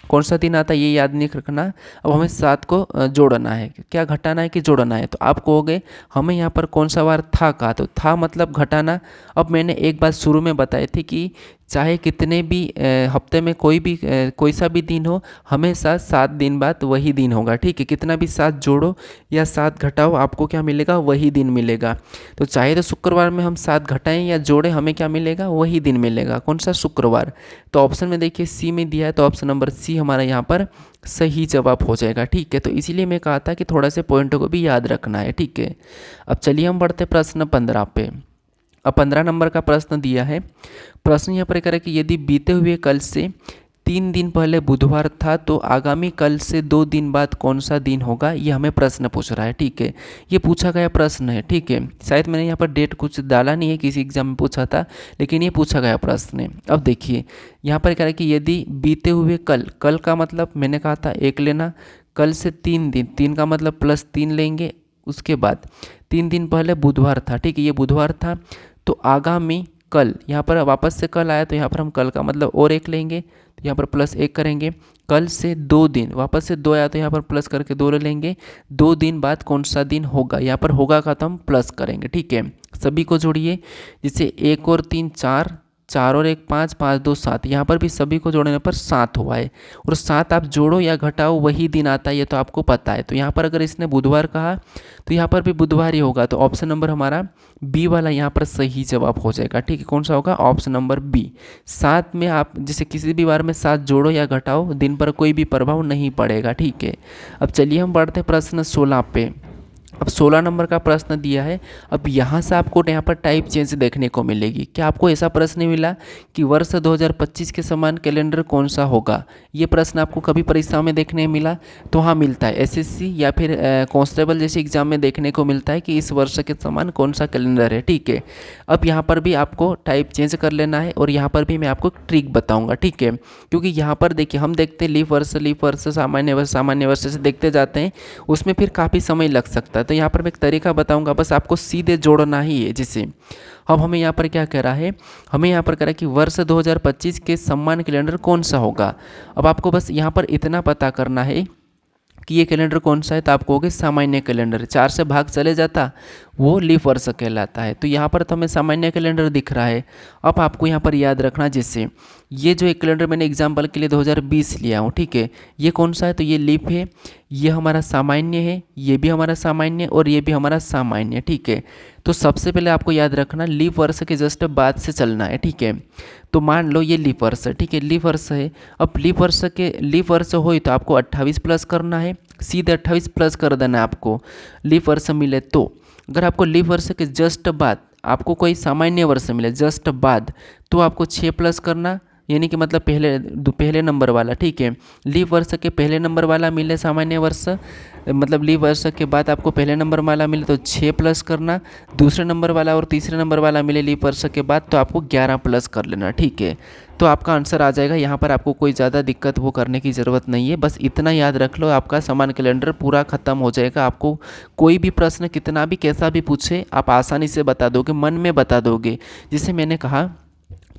कौन सा दिन आता है ये याद नहीं रखना। अब हमें 7 को जोड़ना है, क्या घटाना है कि जोड़ना है। तो आप कहोगे हमें यहाँ पर कौन सा वार था कहा, तो था मतलब घटाना। अब मैंने एक बात शुरू में बताई थी कि चाहे कितने भी हफ्ते में कोई सा भी दिन हो, हमेशा 7 दिन बाद वही दिन होगा। ठीक है, कितना भी 7 जोड़ो या 7 घटाओ आपको क्या मिलेगा, वही दिन मिलेगा। तो चाहे तो शुक्रवार में हम 7 घटाएं या जोड़ें, हमें क्या मिलेगा, वही दिन मिलेगा। कौन सा, शुक्रवार। तो ऑप्शन में देखिए सी में दिया है, तो ऑप्शन नंबर सी हमारा यहाँ पर सही जवाब हो जाएगा। ठीक है, तो इसीलिए मैं कहा था कि थोड़ा से पॉइंटों को भी याद रखना है। ठीक है, अब चलिए हम बढ़ते प्रश्न 15 पे। अब 15 नंबर का प्रश्न दिया है। प्रश्न यहाँ पर करें कि यदि बीते हुए कल से 3 दिन पहले बुधवार था, तो आगामी कल से 2 दिन बाद कौन सा दिन होगा, ये हमें प्रश्न पूछ रहा है। ठीक है, ये पूछा गया प्रश्न है। ठीक है, शायद मैंने यहाँ पर डेट कुछ डाला नहीं है, किसी एग्जाम में पूछा था, लेकिन ये पूछा गया प्रश्न है। अब देखिए यहाँ पर कह रहा है कि यदि बीते हुए कल, कल का मतलब मैंने कहा था 1 लेना, कल से 3 दिन, 3 का मतलब +3 लेंगे, उसके बाद 3 दिन पहले बुधवार था। ठीक है, ये बुधवार था, तो आगामी कल, यहाँ पर वापस से कल आया तो यहाँ पर हम कल का मतलब और 1 लेंगे, तो यहाँ पर +1 करेंगे। कल से 2 दिन, वापस से 2 आया तो यहाँ पर प्लस करके 2 ले लेंगे। 2 दिन बाद कौन सा दिन होगा, यहाँ पर होगा का तो हम प्लस करेंगे। ठीक है, सभी को जोड़िए, जिससे 1 और 3 4, 4 और 1 5, 5 2 7, यहाँ पर भी सभी को जोड़ने पर 7 हुआ है। और 7 आप जोड़ो या घटाओ वही दिन आता है, ये तो आपको पता है। तो यहाँ पर अगर इसने बुधवार कहा तो यहाँ पर भी बुधवार ही होगा, तो ऑप्शन नंबर हमारा बी वाला यहाँ पर सही जवाब हो जाएगा। ठीक है, कौन सा होगा, ऑप्शन नंबर बी। 7 में आप जैसे किसी भी बार में 7 जोड़ो या घटाओ, दिन पर कोई भी प्रभाव नहीं पड़ेगा। ठीक है, अब चलिए हम बढ़ते प्रश्न 16 पे। अब 16 नंबर का प्रश्न दिया है। अब यहाँ से आपको यहाँ पर टाइप चेंज देखने को मिलेगी। क्या आपको ऐसा प्रश्न मिला कि वर्ष 2025 के समान कैलेंडर कौन सा होगा, ये प्रश्न आपको कभी परीक्षा में देखने मिला? तो हाँ, मिलता है। एसएससी या फिर कांस्टेबल जैसे एग्जाम में देखने को मिलता है कि इस वर्ष के समान कौन सा कैलेंडर है। ठीक है, अब यहाँ पर भी आपको टाइप चेंज कर लेना है, और यहाँ पर भी मैं आपको ट्रिक बताऊँगा। ठीक है, क्योंकि यहाँ पर देखिए हम देखते हैं लीप वर्ष, सामान्य वर्ष से देखते जाते हैं, उसमें फिर काफ़ी समय लग सकता है। तो यहाँ पर मैं एक तरीका बताऊंगा, बस आपको सीधे जोड़ना ही है। जैसे अब हमें यहाँ पर क्या कह रहा है, हमें यहाँ पर कह रहा है कि वर्ष 2025 के सम्मान कैलेंडर कौन सा होगा। अब आपको बस यहाँ पर इतना पता करना है कि ये कैलेंडर कौन सा है, तो आप कहोगे सामान्य कैलेंडर। 4 से भाग चले जाता वो लीप वर्ष कहलाता है। तो यहाँ पर तो हमें सामान्य कैलेंडर दिख रहा है। अब आपको यहाँ पर याद रखना, जैसे ये जो एक कैलेंडर मैंने एग्जाम्पल के लिए 2020 लिया हूँ। ठीक है, ये कौन सा है, तो ये लीप है, ये हमारा सामान्य है, ये भी हमारा सामान्य और ये भी हमारा सामान्य। ठीक है, तो सबसे पहले आपको याद रखना लीप वर्ष के जस्ट बाद से चलना है। ठीक है, तो मान लो ये लीप वर्ष है। ठीक है, लीप वर्ष है। अब लीप वर्ष हो तो आपको 28 प्लस करना है, सीधे 28 प्लस कर देना है आपको, लीप वर्ष मिले तो। अगर आपको लीप वर्ष के जस्ट बाद आपको कोई सामान्य वर्ष मिले जस्ट बाद, तो आपको 6 प्लस करना, यानी कि मतलब पहले नंबर वाला। ठीक है, लीप वर्ष के पहले नंबर वाला मिले सामान्य वर्ष, मतलब लीप वर्ष के बाद आपको पहले नंबर वाला मिले तो 6 प्लस करना, दूसरे नंबर वाला और तीसरे नंबर वाला मिले लीप वर्ष के बाद तो आपको 11 प्लस कर लेना। ठीक है, तो आपका आंसर आ जाएगा। यहाँ पर आपको कोई ज़्यादा दिक्कत वो करने की ज़रूरत नहीं है, बस इतना याद रख लो, आपका समान कैलेंडर पूरा ख़त्म हो जाएगा। आपको कोई भी प्रश्न कितना भी कैसा भी पूछे, आप आसानी से बता दोगे, मन में बता दोगे। जिसे मैंने कहा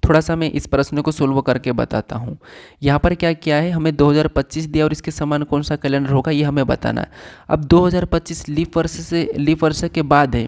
थोड़ा सा मैं इस प्रश्न को सोल्व करके बताता हूँ। यहाँ पर क्या किया है, हमें 2025 दिया और इसके समान कौन सा कैलेंडर होगा ये हमें बताना है। अब 2025 लीप वर्ष के बाद है,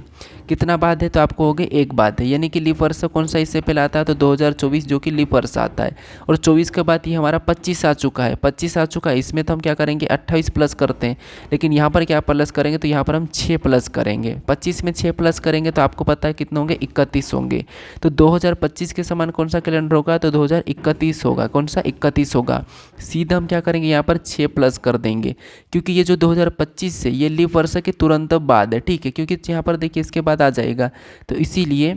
कितना बाद है, तो आपको हो गए 1 बाद है, यानी कि लीप वर्ष कौन सा इससे पहले आता है, तो 2024 जो कि लीप वर्ष आता है। और 24 के बाद ये हमारा 25 आ चुका है, 25 आ चुका है, इसमें तो हम क्या करेंगे 28 प्लस करते हैं, लेकिन यहाँ पर क्या प्लस करेंगे, तो यहाँ पर हम 6 प्लस करेंगे। 25 में 6 प्लस करेंगे तो आपको पता है कितने होंगे, 31 होंगे। तो 2025 के समान कौन सा कैलेंडर होगा, तो 2031 होगा। कौन सा, 31 होगा। सीधा हम क्या करेंगे, यहाँ पर 6 प्लस कर देंगे, क्योंकि ये जो 2025 से ये लीप वर्ष के तुरंत बाद है। ठीक है, क्योंकि यहाँ पर देखिए इसके बाद आ जाएगा, तो इसीलिए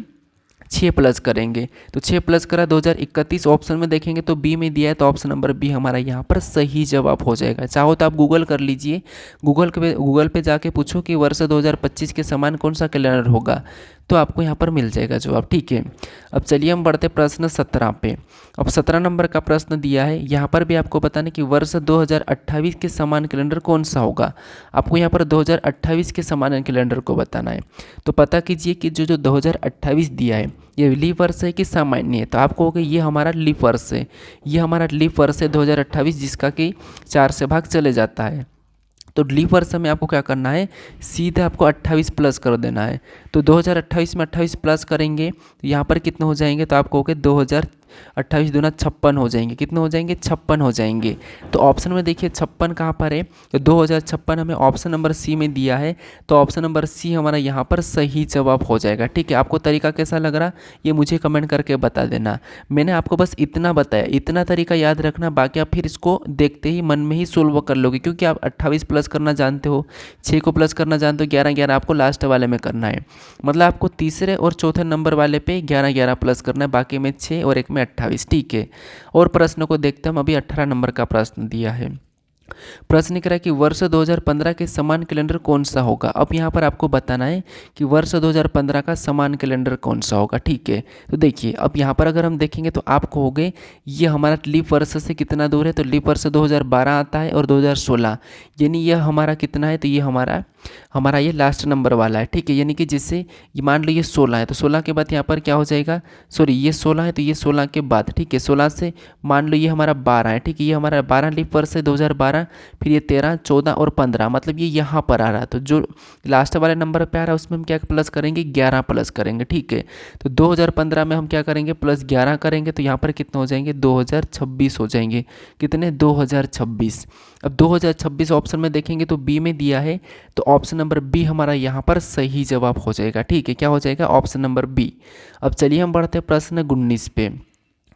6 प्लस करेंगे। तो 6 प्लस करा 2031, ऑप्शन में देखेंगे तो बी में दिया है, तो ऑप्शन नंबर बी हमारा यहाँ पर सही जवाब हो जाएगा। चाहो तो आप गूगल कर लीजिए, गूगल पे जाके पूछो कि वर्ष 2025 के समान कौन सा कैलेंडर होगा, तो आपको यहाँ पर मिल जाएगा जवाब। ठीक है, अब चलिए हम बढ़ते प्रश्न 17 पे। अब 17 नंबर का प्रश्न दिया है, यहाँ पर भी आपको बताना कि वर्ष 2028 के समान कैलेंडर कौन सा होगा। आपको यहाँ पर 2028 के समान कैलेंडर को बताना है। तो पता कीजिए कि जो 2028 दिया है ये लीप वर्ष है कि सामान्य है, तो आप कहोगे ये हमारा लीप वर्ष है, ये हमारा लीप वर्ष है 2028, जिसका कि 4 से भाग चले जाता है। तो लीप वर्ष में आपको क्या करना है, सीधे आपको 28 प्लस कर देना है। तो 2028 में 28 प्लस करेंगे तो यहाँ पर कितने हो जाएंगे, तो आप कहोगे 2028 दूना 56 हो जाएंगे। कितने हो जाएंगे, 56 हो जाएंगे। तो ऑप्शन में देखिए 56 कहाँ पर है, तो 2056 हमें ऑप्शन नंबर सी में दिया है, तो ऑप्शन नंबर सी हमारा यहाँ पर सही जवाब हो जाएगा। ठीक है, आपको तरीका कैसा लग रहा ये मुझे कमेंट करके बता देना। मैंने आपको बस इतना बताया, इतना तरीका याद रखना, बाकी आप फिर इसको देखते ही मन में ही सोल्व कर लोगे, क्योंकि आप 28 प्लस करना जानते हो, 6 को प्लस करना जानते हो, 11 आपको लास्ट वाले में करना है। मतलब आपको तीसरे और चौथे नंबर वाले पे 11 प्लस करना है, बाकी में 6 और एक में में 28, ठीक है। और प्रश्न को देखते हैं हम, अभी 18 नंबर का प्रश्न दिया है। प्रश्न कह रहा है कि वर्ष 2015 के समान कैलेंडर कौन सा होगा। अब यहाँ पर आपको बताना है कि वर्ष 2015 का समान कैलेंडर कौन सा होगा, ठीक है। तो देखिए अब यहाँ पर अगर हम देखेंगे तो आप कहोगे ये हमारा लीप वर्ष से कितना दूर है, तो लीप वर्ष 2012 आता है और 2016, यानी यह हमारा कितना है, तो ये हमारा ये लास्ट नंबर वाला है, ठीक है। यानी कि जिससे ये मान लो ये 16 है तो 16 के बाद यहाँ पर क्या हो जाएगा, सॉरी ये 16 है तो ये 16 के बाद, ठीक है। 16 से मान लो ये हमारा 12 है, ठीक है। ये हमारा 12 लीप वर्ष है 2012, फिर ये 13, 14 और 15, मतलब ये यहाँ पर आ रहा है। तो जो लास्ट वाले नंबर पे आ रहा है उसमें हम क्या प्लस करेंगे, 11 प्लस करेंगे, ठीक है। तो 2015 में हम क्या करेंगे, प्लस 11 करेंगे, तो यहाँ पर कितने हो जाएंगे, 2026 हो जाएंगे। कितने, 2026। अब 2026 ऑप्शन में देखेंगे तो बी में दिया है, तो ऑप्शन नंबर बी हमारा यहाँ पर सही जवाब हो जाएगा, ठीक है। क्या हो जाएगा, ऑप्शन नंबर बी। अब चलिए हम बढ़ते हैं प्रश्न 19 पे।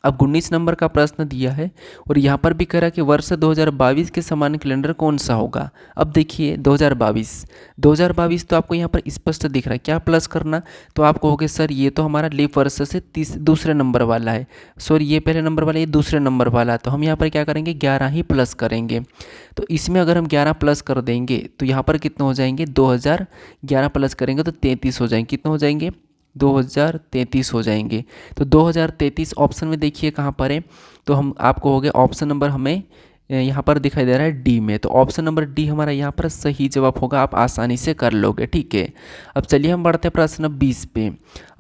अब 19 नंबर का प्रश्न दिया है और यहाँ पर भी कह रहा है कि वर्ष 2022 के समान कैलेंडर कौन सा होगा। अब देखिए 2022 तो आपको यहाँ पर स्पष्ट दिख रहा है। क्या प्लस करना, तो आप कहोगे सर ये तो हमारा लीप वर्ष से दूसरे नंबर वाला है, सॉरी ये पहले नंबर वाला, ये दूसरे नंबर वाला है। तो हम यहाँ पर क्या करेंगे, 11 ही प्लस करेंगे। तो इसमें अगर हम 11 प्लस कर देंगे तो यहाँ पर कितने हो जाएंगे, 2011 प्लस करेंगे तो 33 हो जाएंगे। कितने हो जाएंगे, 2033 हो जाएंगे। तो 2033 ऑप्शन में देखिए कहाँ पर है, तो हम आपको हो गया ऑप्शन नंबर हमें यहाँ पर दिखाई दे रहा है डी में, तो ऑप्शन नंबर डी हमारा यहाँ पर सही जवाब होगा। आप आसानी से कर लोगे, ठीक है। अब चलिए हम बढ़ते हैं प्रश्न 20 पे।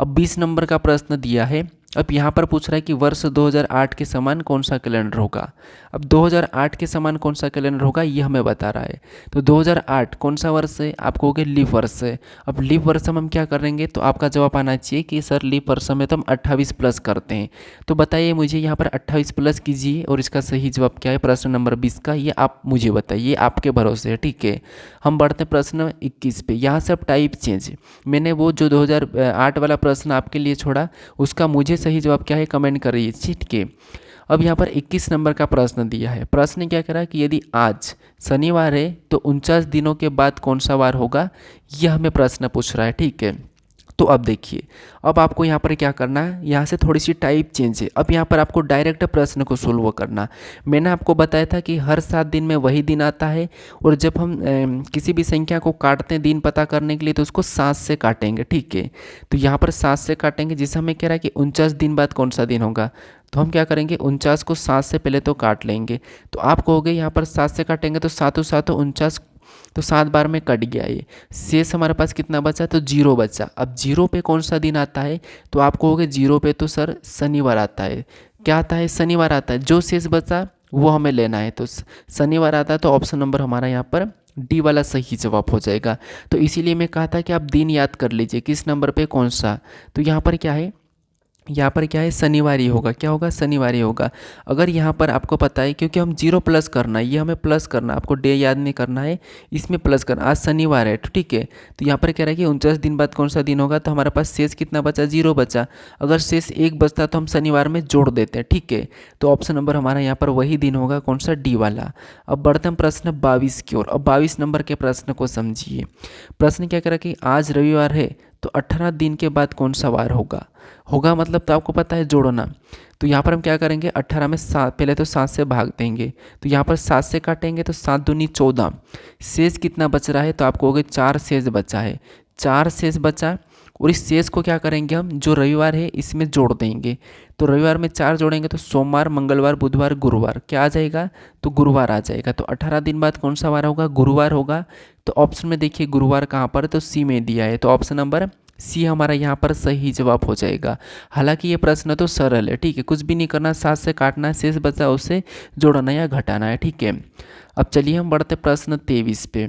अब 20 नंबर का प्रश्न दिया है। अब यहाँ पर पूछ रहा है कि वर्ष 2008 के समान कौन सा कैलेंडर होगा। अब 2008 के समान कौन सा कैलेंडर होगा ये हमें बता रहा है। तो 2008 कौन सा वर्ष है, आप कहोगे लीप वर्ष है। अब लीप वर्ष में हम क्या करेंगे, तो आपका जवाब आना चाहिए कि सर लीप वर्ष में तो हम 28 प्लस करते हैं। तो बताइए मुझे यहाँ पर 28 प्लस कीजिए और इसका सही जवाब क्या है प्रश्न नंबर 20 का, ये आप मुझे बताइए, आपके भरोसे है, ठीक है। हम बढ़ते हैं प्रश्न 21 पे। यहाँ से अब टाइप चेंज, मैंने वो जो 2008 वाला प्रश्न आपके लिए छोड़ा उसका मुझे सही जवाब क्या है कमेंट करिए, ठीक है। अब यहाँ पर 21 नंबर का प्रश्न दिया है। प्रश्न क्या कह रहा है कि यदि आज शनिवार है तो 49 दिनों के बाद कौन सा वार होगा, यह हमें प्रश्न पूछ रहा है, ठीक है। तो अब देखिए, अब आपको यहाँ पर क्या करना है, यहाँ से थोड़ी सी टाइप चेंज है। अब यहाँ पर आपको डायरेक्ट प्रश्न को सोल्व करना। मैंने आपको बताया था कि हर 7 दिन में वही दिन आता है और जब हम किसी भी संख्या को काटते हैं दिन पता करने के लिए तो उसको 7 से काटेंगे, ठीक है। तो यहाँ पर 7 से काटेंगे, जिसे हमें कह रहा है कि 49 दिन बाद कौन सा दिन होगा। तो हम क्या करेंगे, 49 को 7 से पहले तो काट लेंगे। तो आप कहोगे यहाँ पर 7 से काटेंगे तो 7 7 49, तो 7 बार में कट गया ये, शेष हमारे पास कितना बचा, तो 0 बचा। अब 0 पे कौन सा दिन आता है, तो आप कहोगे 0 पे तो सर शनिवार आता है। क्या आता है, शनिवार आता है। जो शेष बचा वो हमें लेना है, तो शनिवार आता है। तो ऑप्शन नंबर हमारा यहाँ पर डी वाला सही जवाब हो जाएगा। तो इसीलिए मैं कहा था कि आप दिन याद कर लीजिए किस नंबर पे कौन सा। तो यहाँ पर क्या है, यहाँ पर क्या है, शनिवार ही होगा। क्या होगा, शनिवार ही होगा। अगर यहाँ पर आपको पता है, क्योंकि हम 0 प्लस करना है, ये हमें प्लस करना, आपको डे याद नहीं करना है, इसमें प्लस करना। आज शनिवार है, ठीक है। तो यहाँ पर कह रहा है कि 49 दिन बाद कौन सा दिन होगा, तो हमारे पास शेष कितना बचा, 0 बचा। अगर शेष 1 बचता तो हम शनिवार में जोड़ देते हैं, ठीक है। तो ऑप्शन नंबर हमारा यहाँ पर वही दिन होगा, कौन सा, डी वाला। अब बढ़ते हैं प्रश्न 22 की ओर। अब 22 नंबर के प्रश्न को समझिए। प्रश्न क्या कह रहा है कि आज रविवार है तो 18 दिन के बाद कौन सा वार होगा मतलब तो आपको पता है जोड़ना। तो यहाँ पर हम क्या करेंगे, 18 में 7, पहले तो 7 से भाग देंगे। तो यहाँ पर 7 से काटेंगे तो 7 दूनी 14, शेष कितना बच रहा है, तो आप कहोगे 4 शेष बचा है। 4 शेष बचा और इस शेष को क्या करेंगे हम, जो रविवार है इसमें जोड़ देंगे। तो रविवार में 4 जोड़ेंगे तो सोमवार, मंगलवार, बुधवार, गुरुवार, क्या आ जाएगा, तो गुरुवार आ जाएगा। तो 18 दिन बाद कौन सा वार होगा, गुरुवार होगा। तो ऑप्शन में देखिए गुरुवार कहाँ पर है, तो सी में दिया है। तो ऑप्शन नंबर सी हमारा यहाँ पर सही जवाब हो जाएगा। हालांकि ये प्रश्न तो सरल है, ठीक है, कुछ भी नहीं करना, 7 से काटना है, शेष बचा उसे जोड़ना या घटाना है, ठीक है। अब चलिए हम बढ़ते प्रश्न 23 पे।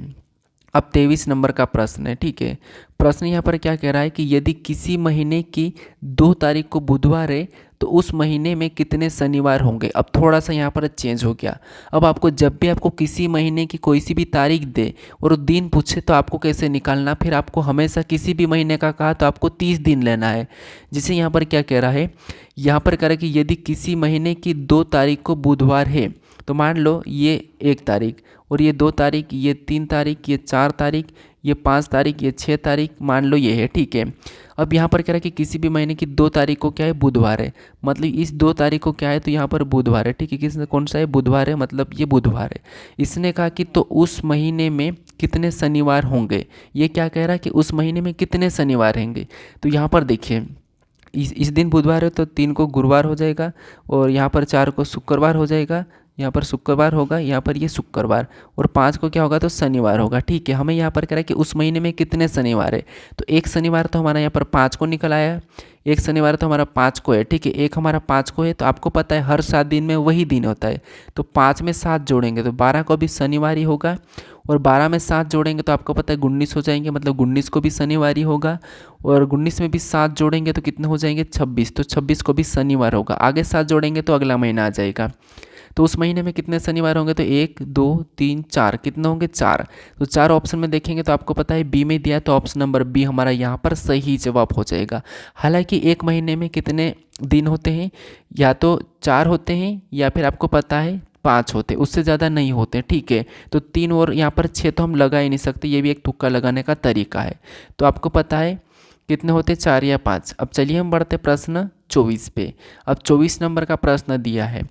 अब 23 नंबर का प्रश्न है, ठीक है। प्रश्न यहाँ पर क्या कह रहा है कि यदि किसी महीने की 2 तारीख को बुधवार है तो उस महीने में कितने शनिवार होंगे। अब थोड़ा सा यहाँ पर चेंज हो गया। अब आपको जब भी आपको किसी महीने की कोई सी भी तारीख दे और दिन पूछे तो आपको कैसे निकालना, फिर आपको हमेशा किसी भी महीने का कहा तो आपको 30 दिन लेना है। जिसे यहाँ पर क्या कह रहा है, यहाँ पर कह रहा है कि यदि किसी महीने की 2 तारीख को बुधवार है तो मान लो ये 1 तारीख और ये 2 तारीख, ये 3 तारीख, ये 4 तारीख, ये 5 तारीख, ये 6 तारीख, मान लो ये है, ठीक है। अब यहाँ पर कह रहा है कि किसी भी महीने की 2 तारीख को क्या है, बुधवार है, मतलब इस 2 तारीख को क्या है, तो यहाँ पर बुधवार है, ठीक है। किसने कौन सा है, बुधवार है, मतलब ये बुधवार है। इसने कहा कि तो उस महीने में कितने शनिवार होंगे, ये क्या कह रहा है कि उस महीने में कितने शनिवार होंगे। तो यहाँ पर देखिए इस दिन बुधवार है तो 3 को गुरुवार हो जाएगा, और यहाँ पर 4 को शुक्रवार हो जाएगा, यहाँ पर शुक्रवार होगा, यहाँ पर ये शुक्रवार, और 5 को क्या होगा, तो शनिवार होगा, ठीक है। हमें यहाँ पर कह रहा है कि उस महीने में कितने शनिवार है, तो एक शनिवार तो हमारा यहाँ पर 5 को निकल आया, एक शनिवार तो हमारा 5 को है, ठीक है। एक हमारा 5 को है, तो आपको पता है हर 7 दिन में वही दिन होता है, तो 5 में 7 जोड़ेंगे तो 12 को भी शनिवार ही होगा, और 12 में 7 जोड़ेंगे तो आपको पता है 19 हो जाएंगे, मतलब 19 को भी शनिवार ही होगा, और 19 में भी 7 जोड़ेंगे तो कितने हो जाएंगे, 26, तो 26 को भी शनिवार होगा। आगे 7 जोड़ेंगे तो अगला महीना आ जाएगा। तो उस महीने में कितने शनिवार होंगे, तो 1 2 3 4, कितने होंगे, 4। तो 4 ऑप्शन में देखेंगे तो आपको पता है बी में दिया है, तो ऑप्शन नंबर बी हमारा यहाँ पर सही जवाब हो जाएगा। हालांकि एक महीने में कितने दिन होते हैं, या तो 4 होते हैं या फिर आपको पता है 5 होते, उससे ज़्यादा नहीं होते, ठीक है। तो 3 और यहाँ पर 6 तो हम लगा ही नहीं सकते, ये भी एक तुक्का लगाने का तरीका है। तो आपको पता है कितने होते, 4 या 5। अब चलिए हम बढ़ते प्रश्न 24 पे। अब 24 नंबर का प्रश्न दिया है।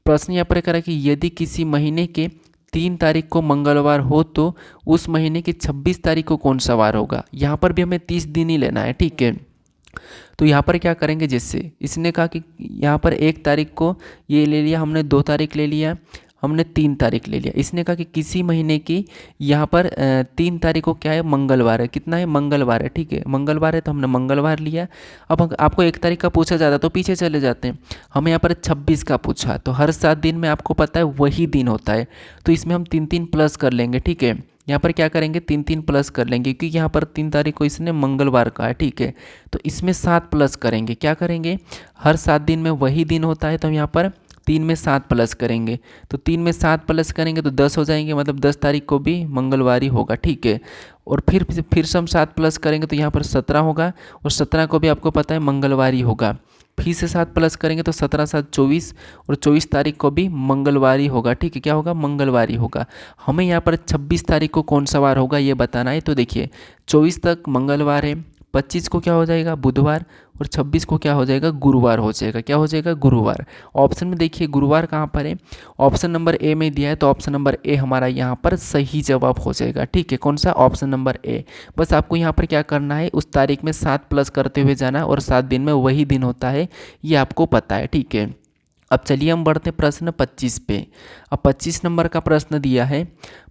प्रश्न यहाँ पर करा कि यदि किसी महीने के 3 तारीख को मंगलवार हो तो उस महीने की 26 तारीख को कौन सा वार होगा। यहाँ पर भी हमें 30 दिन ही लेना है, ठीक है। तो यहाँ पर क्या करेंगे, जिससे इसने कहा कि यहाँ पर 1 तारीख को ये ले लिया हमने, 2 तारीख ले लिया हमने, 3 तारीख ले लिया। इसने कहा कि किसी महीने की यहाँ पर 3 तारीख को क्या है, मंगलवार है, कितना है, मंगलवार है, ठीक है। मंगलवार है तो हमने मंगलवार लिया। अब आपको 1 तारीख का पूछा जाता तो पीछे चले जाते हैं, हमें यहाँ पर 26 का पूछा, तो हर 7 दिन में आपको पता है वही दिन होता है, तो इसमें हम 3 प्लस कर लेंगे, ठीक है। यहाँ पर क्या करेंगे, 3 प्लस कर लेंगे, क्योंकि यहाँ पर 3 तारीख को इसने मंगलवार का है, ठीक है। तो इसमें 7 प्लस करेंगे, क्या करेंगे, हर 7 दिन में वही दिन होता है, तो हम यहाँ पर 3 में 7 प्लस करेंगे, तो 3 में 7 प्लस करेंगे तो 10 हो जाएंगे, मतलब 10 तारीख को भी मंगलवार ही होगा, ठीक है। और फिर से हम 7 प्लस करेंगे तो यहाँ पर 17 होगा, और 17 को भी आपको पता है मंगलवार ही होगा। फिर से 7 प्लस करेंगे तो 17 7 24, और 24 तारीख को भी मंगलवार ही होगा, ठीक है। क्या होगा, मंगलवार ही होगा। हमें यहाँ पर 26 तारीख को कौन सा वार होगा ये बताना है। तो देखिए 24 तक मंगलवार है, 25 को क्या हो जाएगा, बुधवार, और 26 को क्या हो जाएगा, गुरुवार हो जाएगा। क्या हो जाएगा, गुरुवार। ऑप्शन में देखिए गुरुवार कहाँ पर है, ऑप्शन नंबर ए में दिया है, तो ऑप्शन नंबर ए हमारा यहाँ पर सही जवाब हो जाएगा, ठीक है। कौन सा, ऑप्शन नंबर ए। बस आपको यहाँ पर क्या करना है, उस तारीख में 7 प्लस करते हुए जाना, और 7 दिन में वही दिन होता है, ये आपको पता है, ठीक है। अब चलिए हम बढ़ते प्रश्न 25 पे। अब 25 नंबर का प्रश्न दिया है।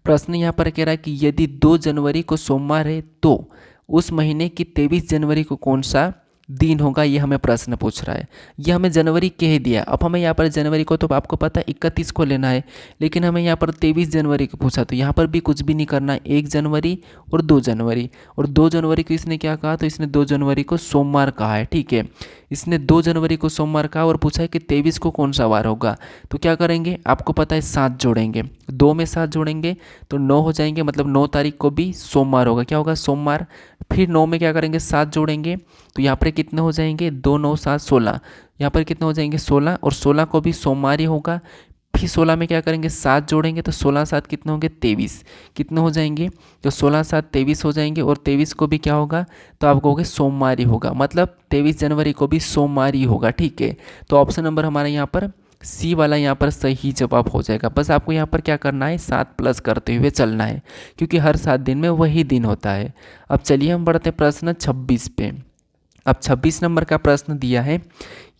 प्रश्न यहाँ पर कह रहा है कि यदि 2 जनवरी को सोमवार है तो उस महीने की 23 जनवरी को कौन सा दिन होगा, ये हमें प्रश्न पूछ रहा है। ये हमें जनवरी कह दिया, अब हमें यहाँ पर जनवरी को तो आपको पता है 31 को लेना है, लेकिन हमें यहाँ पर 23 जनवरी को पूछा, तो यहाँ पर भी कुछ भी नहीं करना है। 1 जनवरी और 2 जनवरी, और 2 जनवरी को इसने क्या कहा, तो इसने 2 जनवरी को सोमवार कहा है, ठीक है। इसने 2 जनवरी को सोमवार कहा और पूछा है कि 23 को कौन सा वार होगा। तो क्या करेंगे, आपको पता है 7 जोड़ेंगे, 2 में 7 जोड़ेंगे तो 9 हो जाएंगे, मतलब 9 तारीख को भी सोमवार होगा। क्या होगा, सोमवार। फिर 9 में क्या करेंगे, 7 जोड़ेंगे, तो यहाँ पर कितने हो जाएंगे, 2 9 7 16, यहाँ पर कितने हो जाएंगे, 16, और 16 को भी सोमवार ही होगा। फिर 16 में क्या करेंगे, 7 जोड़ेंगे, तो 16 7 कितने होंगे, 23, कितने हो जाएंगे, तो 16 7 23 हो जाएंगे, और 23 को भी क्या होगा, तो आप कहोगे सोमवार ही होगा, मतलब 23 जनवरी को भी सोमवार ही होगा, ठीक है। तो ऑप्शन नंबर हमारा यहाँ पर सी वाला यहाँ पर सही जवाब हो जाएगा। बस आपको यहाँ पर क्या करना है, 7 प्लस करते हुए चलना है, क्योंकि हर 7 दिन में वही दिन होता है। अब चलिए हम बढ़ते प्रश्न 26 पे। अब 26 नंबर का प्रश्न दिया है।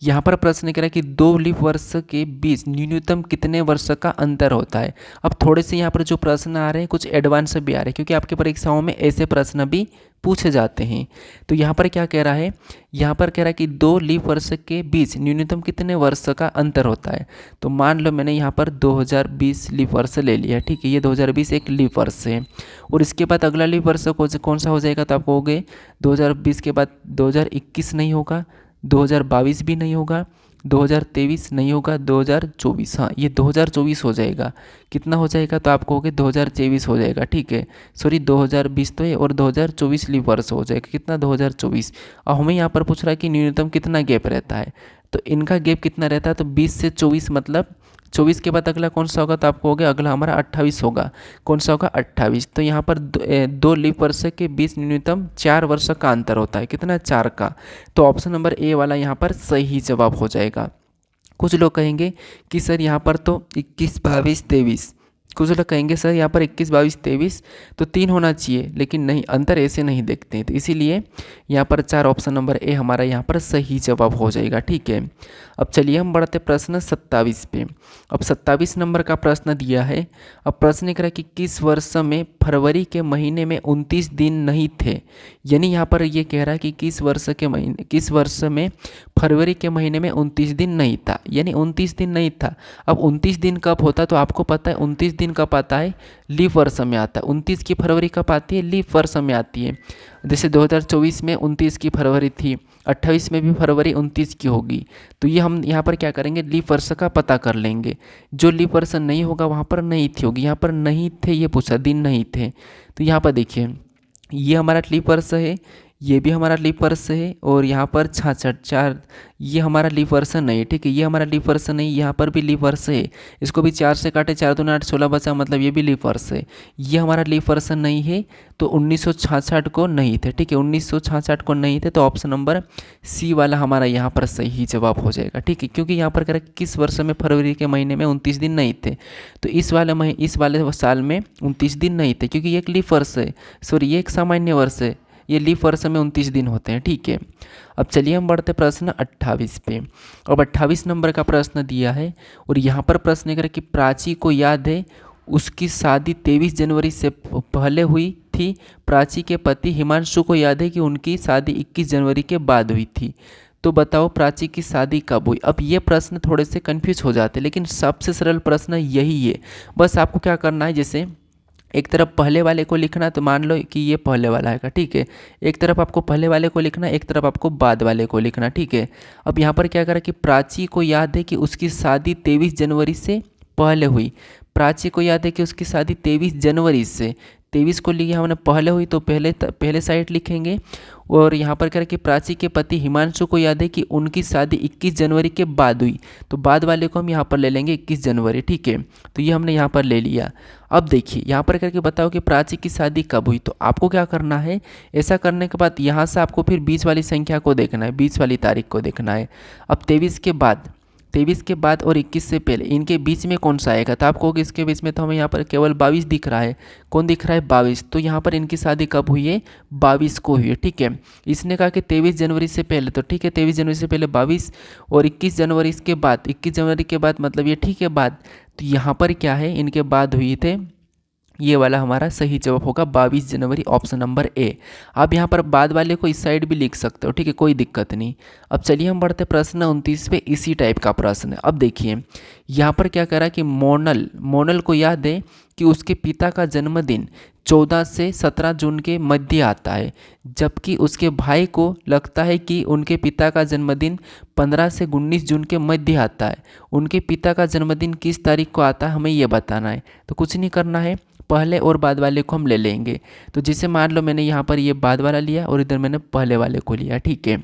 यहाँ पर प्रश्न कह रहा है कि 2 लीप वर्ष के बीच न्यूनतम कितने वर्ष का अंतर होता है। अब थोड़े से यहाँ पर जो प्रश्न आ रहे हैं कुछ एडवांस भी आ रहे हैं, क्योंकि आपकी परीक्षाओं में ऐसे प्रश्न भी पूछे जाते हैं। तो यहाँ पर क्या कह रहा है, यहाँ पर कह रहा है कि 2 लीप वर्ष के बीच न्यूनतम कितने वर्ष का अंतर होता है। तो मान लो मैंने यहाँ पर 2020 लीप वर्ष ले लिया, ठीक है। ये 2020 एक लीप वर्ष है, और इसके बाद अगला लीप वर्ष कौन सा हो जाएगा, तो आप कहोगे 2020 के बाद 2021 नहीं होगा, 2022 भी नहीं होगा, 2023 नहीं होगा, 2024, हाँ ये 2024 हो जाएगा। कितना हो जाएगा, तो आप कहोगे 2023 हो जाएगा, ठीक है। सॉरी 2020 तो है, और 2024 लीप वर्ष हो जाएगा, कितना 2024। और हमें यहाँ पर पूछ रहा है कि न्यूनतम कितना गैप रहता है, तो इनका गैप कितना रहता है, तो 20 से 24 मतलब 24 के बाद अगला कौन सा होगा, तो आपको हो गया अगला हमारा 28 होगा। कौन सा होगा, 28। तो यहाँ पर दो लीप वर्ष के बीच न्यूनतम 4 वर्ष का अंतर होता है, कितना, 4 का। तो ऑप्शन नंबर ए वाला यहाँ पर सही जवाब हो जाएगा। कुछ लोग कहेंगे कि सर यहाँ पर तो 21, 22, 23, कुछ लोग कहेंगे सर यहाँ पर 21, 22, 23 तो 3 होना चाहिए, लेकिन नहीं, अंतर ऐसे नहीं देखते हैं। तो इसीलिए यहाँ पर 4 ऑप्शन नंबर ए हमारा यहाँ पर सही जवाब हो जाएगा। ठीक है, अब चलिए हम बढ़ते प्रश्न 27 पे। अब 27 नंबर का प्रश्न दिया है। अब प्रश्न ये कह रहा है कि किस वर्ष में फरवरी के महीने में 29 दिन नहीं थे। यानी यहाँ पर ये कह रहा है कि किस वर्ष में फरवरी के महीने में 29 दिन नहीं था, यानी 29 दिन नहीं था। अब 29 दिन कब होता है, तो आपको पता है 29 दिन कब आता है, लीप वर्ष में आता है। 29 की फरवरी कब आती है, लीप वर्ष में आती है। जैसे 2024 में 29 की फरवरी थी, 28 में भी फरवरी 29 की होगी। तो ये हम यहाँ पर क्या करेंगे, लीप वर्ष का पता कर लेंगे। जो लीप वर्ष नहीं होगा वहाँ पर नहीं थी होगी, यहाँ पर नहीं थे ये पूछा, दिन नहीं थे। तो यहाँ पर देखिए ये हमारा लीप वर्ष है, ये भी हमारा लीप वर्ष है, और यहाँ पर 66, 4 ये हमारा लीप वर्ष नहीं है। ठीक है, ये हमारा लीप वर्ष नहीं, यहाँ पर भी लीप वर्ष है। इसको भी 4 से काटे, 4 दूनी 8, 16 बचा, मतलब ये भी लीप वर्ष है। ये हमारा लीप वर्ष नहीं है, तो 1966 को नहीं थे। ठीक है, 1966 को नहीं थे, तो ऑप्शन नंबर सी वाला हमारा यहाँ पर सही जवाब हो जाएगा। ठीक है, क्योंकि यहाँ पर कह रहा है किस वर्ष में फरवरी के महीने में 29 दिन नहीं थे, तो इस वाले साल में 29 दिन नहीं थे, क्योंकि ये एक लीप वर्ष है, सॉरी ये एक सामान्य वर्ष है। ये लीप वर्ष में 29 दिन होते हैं। ठीक है, अब चलिए हम बढ़ते प्रश्न 28 पे। अब 28 नंबर का प्रश्न दिया है, और यहाँ पर प्रश्न कर कि प्राची को याद है उसकी शादी 23 जनवरी से पहले हुई थी। प्राची के पति हिमांशु को याद है कि उनकी शादी 21 जनवरी के बाद हुई थी। तो बताओ प्राची की शादी कब हुई। अब ये प्रश्न थोड़े से कन्फ्यूज हो जाते हैं, लेकिन सबसे सरल प्रश्न यही है। बस आपको क्या करना है, जैसे एक तरफ पहले वाले को लिखना, तो मान लो कि ये पहले वाला है। ठीक है, एक तरफ आपको पहले वाले को लिखना, एक तरफ आपको बाद वाले को लिखना। ठीक है, अब यहाँ पर क्या करा कि प्राची को याद है कि उसकी शादी 23 जनवरी से पहले हुई। प्राची को याद है कि उसकी शादी 23 जनवरी से, 23 को लिए हमने पहले हुई, तो पहले साइड लिखेंगे। और यहाँ पर कह रहा है कि प्राची के पति हिमांशु को याद है कि उनकी शादी 21 जनवरी के बाद हुई, तो बाद वाले को हम यहाँ पर ले लेंगे 21 जनवरी। ठीक है, तो ये हमने यहाँ पर ले लिया। अब देखिए यहाँ पर करके बताओ कि प्राची की शादी कब हुई। तो आपको क्या करना है, ऐसा करने के बाद यहाँ से आपको फिर 20 वाली संख्या को देखना है, 20 वाली तारीख को देखना है। अब 23 के बाद और 21 से पहले इनके बीच में कौन सा आएगा, तो आपको होगा इसके बीच में, तो हमें यहाँ पर केवल 22 दिख रहा है। कौन दिख रहा है, 22। तो यहाँ पर इनकी शादी कब हुई है, 22 को हुई है। ठीक है, इसने कहा कि 23 जनवरी से पहले, तो ठीक है 23 जनवरी से पहले 22, और 21 जनवरी के बाद, 21 जनवरी के बाद मतलब ये ठीक है बाद। तो यहाँ पर क्या है, इनके बाद हुई थे, ये वाला हमारा सही जवाब होगा 22 जनवरी, ऑप्शन नंबर ए। आप यहाँ पर बाद वाले को इस साइड भी लिख सकते हो। ठीक है, कोई दिक्कत नहीं। अब चलिए हम बढ़ते प्रश्न 29 पे। इसी टाइप का प्रश्न है। अब देखिए यहाँ पर क्या करा कि मोनल को याद है कि उसके पिता का जन्मदिन 14 से 17 जून के मध्य आता है, जबकि उसके भाई को लगता है कि उनके पिता का जन्मदिन 15 से 19 जून के मध्य आता है। उनके पिता का जन्मदिन किस तारीख को आता है, हमें ये बताना है। तो कुछ नहीं करना है, पहले और बाद वाले को हम ले लेंगे। तो जैसे मान लो मैंने यहाँ पर ये बाद वाला लिया और इधर मैंने पहले वाले को लिया। ठीक है,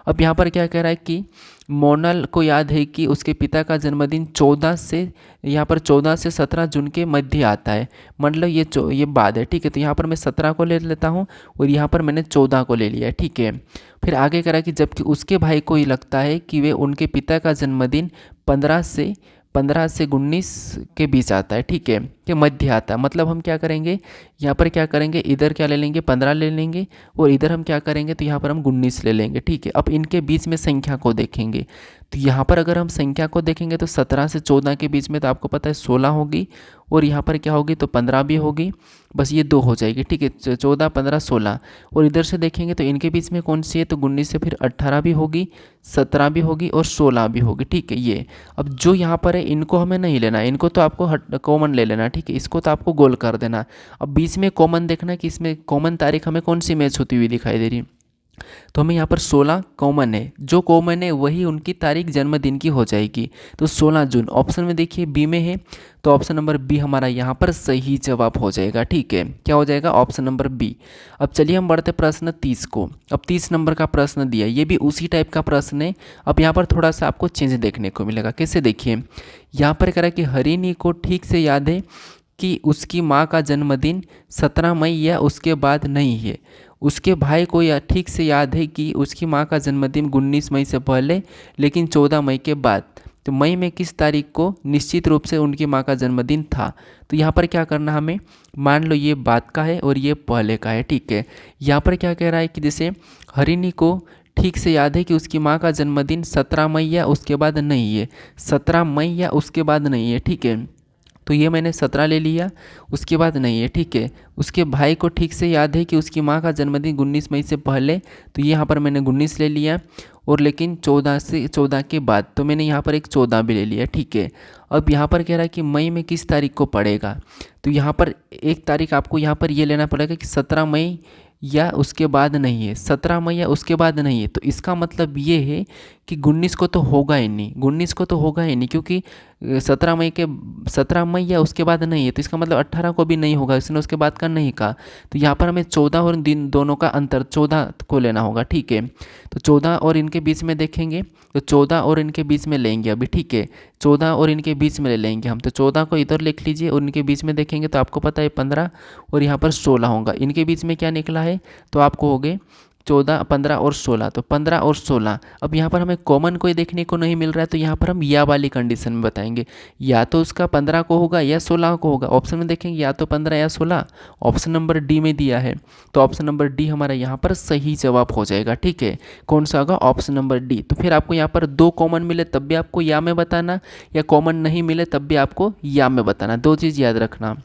अब यहाँ पर क्या कह रहा है कि मोनल को याद है कि उसके पिता का जन्मदिन 14 से 17 जून के मध्य आता है। मतलब ये बाद है। ठीक है, तो यहाँ पर मैं 17 को ले लेता हूँ और यहाँ पर मैंने 14 को ले लिया। ठीक है, फिर आगे करा कि जबकि उसके भाई को ये लगता है कि वे उनके पिता का जन्मदिन 15 से 19 के बीच आता है। ठीक है, के मध्य आता है। मतलब हम क्या करेंगे, यहाँ पर क्या करेंगे, इधर क्या ले लेंगे, 15 ले लेंगे, और इधर हम क्या करेंगे, तो यहाँ पर हम 19 ले लेंगे। ठीक है, अब इनके बीच में संख्या को देखेंगे। तो यहाँ पर अगर हम संख्या को देखेंगे तो 17 से 14 के बीच में तो आपको पता है 16 होगी, और यहाँ पर क्या होगी, तो 15 भी होगी। बस ये 2 हो जाएगी। ठीक है, 14, 15, 16। और इधर से देखेंगे तो इनके बीच में कौन सी है, तो 19 से फिर 18 भी होगी, 17 भी होगी, और 16 भी होगी। ठीक है, ये अब जो यहाँ पर है इनको हमें नहीं लेना है, इनको तो आपको कॉमन ले लेना। ठीक है, इसको तो आपको गोल कर देना। अब बीच में कॉमन देखना कि इसमें कॉमन तारीख हमें कौन सी मैच होती हुई दिखाई दे रही है। तो हमें यहाँ पर 16 कॉमन है, जो कॉमन है वही उनकी तारीख जन्मदिन की हो जाएगी। तो 16 जून ऑप्शन में देखिए बी में है, तो ऑप्शन नंबर बी हमारा यहाँ पर सही जवाब हो जाएगा। ठीक है, क्या हो जाएगा? Option number B. अब चलिए हम बढ़ते प्रश्न 30 को। अब 30 नंबर का प्रश्न दिया, ये भी उसी टाइप का प्रश्न है। अब यहाँ पर थोड़ा सा आपको चेंज देखने को मिलेगा। कैसे? देखिए यहाँ पर कह रहा है कि हरिणी को ठीक से याद है कि उसकी माँ का जन्मदिन 17 मई या उसके बाद नहीं है। उसके भाई को यह ठीक से याद है कि उसकी माँ का जन्मदिन 19 मई से पहले लेकिन 14 मई के बाद। तो मई में किस तारीख को निश्चित रूप से उनकी माँ का जन्मदिन था? तो यहाँ पर क्या करना हमें, मान लो ये बाद का है और ये पहले का है। ठीक है, यहाँ पर क्या कह रहा है कि जैसे हरिणी को ठीक से याद है कि उसकी माँ का जन्मदिन 17 मई या उसके बाद नहीं है, 17 मई या उसके बाद नहीं है। ठीक है, तो ये मैंने 17 ले लिया, उसके बाद नहीं है। ठीक है, उसके भाई को ठीक से याद है कि उसकी माँ का जन्मदिन 19 मई से पहले, तो यहाँ पर मैंने 19 ले लिया, और लेकिन 14 के बाद, तो मैंने यहाँ पर एक 14 भी ले लिया। ठीक है, अब यहाँ पर कह रहा है कि मई में किस तारीख को पड़ेगा, तो यहाँ पर एक तारीख आपको यहाँ पर ये लेना पड़ेगा कि 17 मई या उसके बाद नहीं है, 17 मई या उसके बाद नहीं है। तो इसका मतलब ये है कि 19 को तो होगा ही नहीं, 19 को तो होगा ही नहीं, क्योंकि 17 मई या उसके बाद नहीं है, तो इसका मतलब 18 को भी नहीं होगा, इसने उसके बाद का नहीं कहा। तो यहाँ पर हमें 14 और दिन दोनों का अंतर 14 को लेना होगा। ठीक है, तो 14 और इनके बीच में देखेंगे, तो 14 और इनके बीच में लेंगे अभी। ठीक है, 14 और इनके बीच में ले लेंगे हम, तो 14 को इधर लिख लीजिए और इनके बीच में देखेंगे तो आपको पता है 15 और यहाँ पर 16 होगा। इनके बीच में क्या निकला है, तो आपको हो गए 14, 15 और 16, तो 15 और 16। अब यहाँ पर हमें कॉमन कोई देखने को नहीं मिल रहा है, तो यहाँ पर हम या वाली कंडीशन में बताएंगे, या तो उसका 15 को होगा या 16 को होगा। ऑप्शन में देखेंगे या तो 15 या 16, ऑप्शन नंबर डी में दिया है, तो ऑप्शन नंबर डी हमारा यहाँ पर सही जवाब हो जाएगा। ठीक है, कौन सा होगा? Option number D. तो फिर आपको यहाँ पर 2 कॉमन मिले तब भी आपको या में बताना, या कॉमन नहीं मिले तब भी आपको या में बताना, 2 चीज़ याद रखना।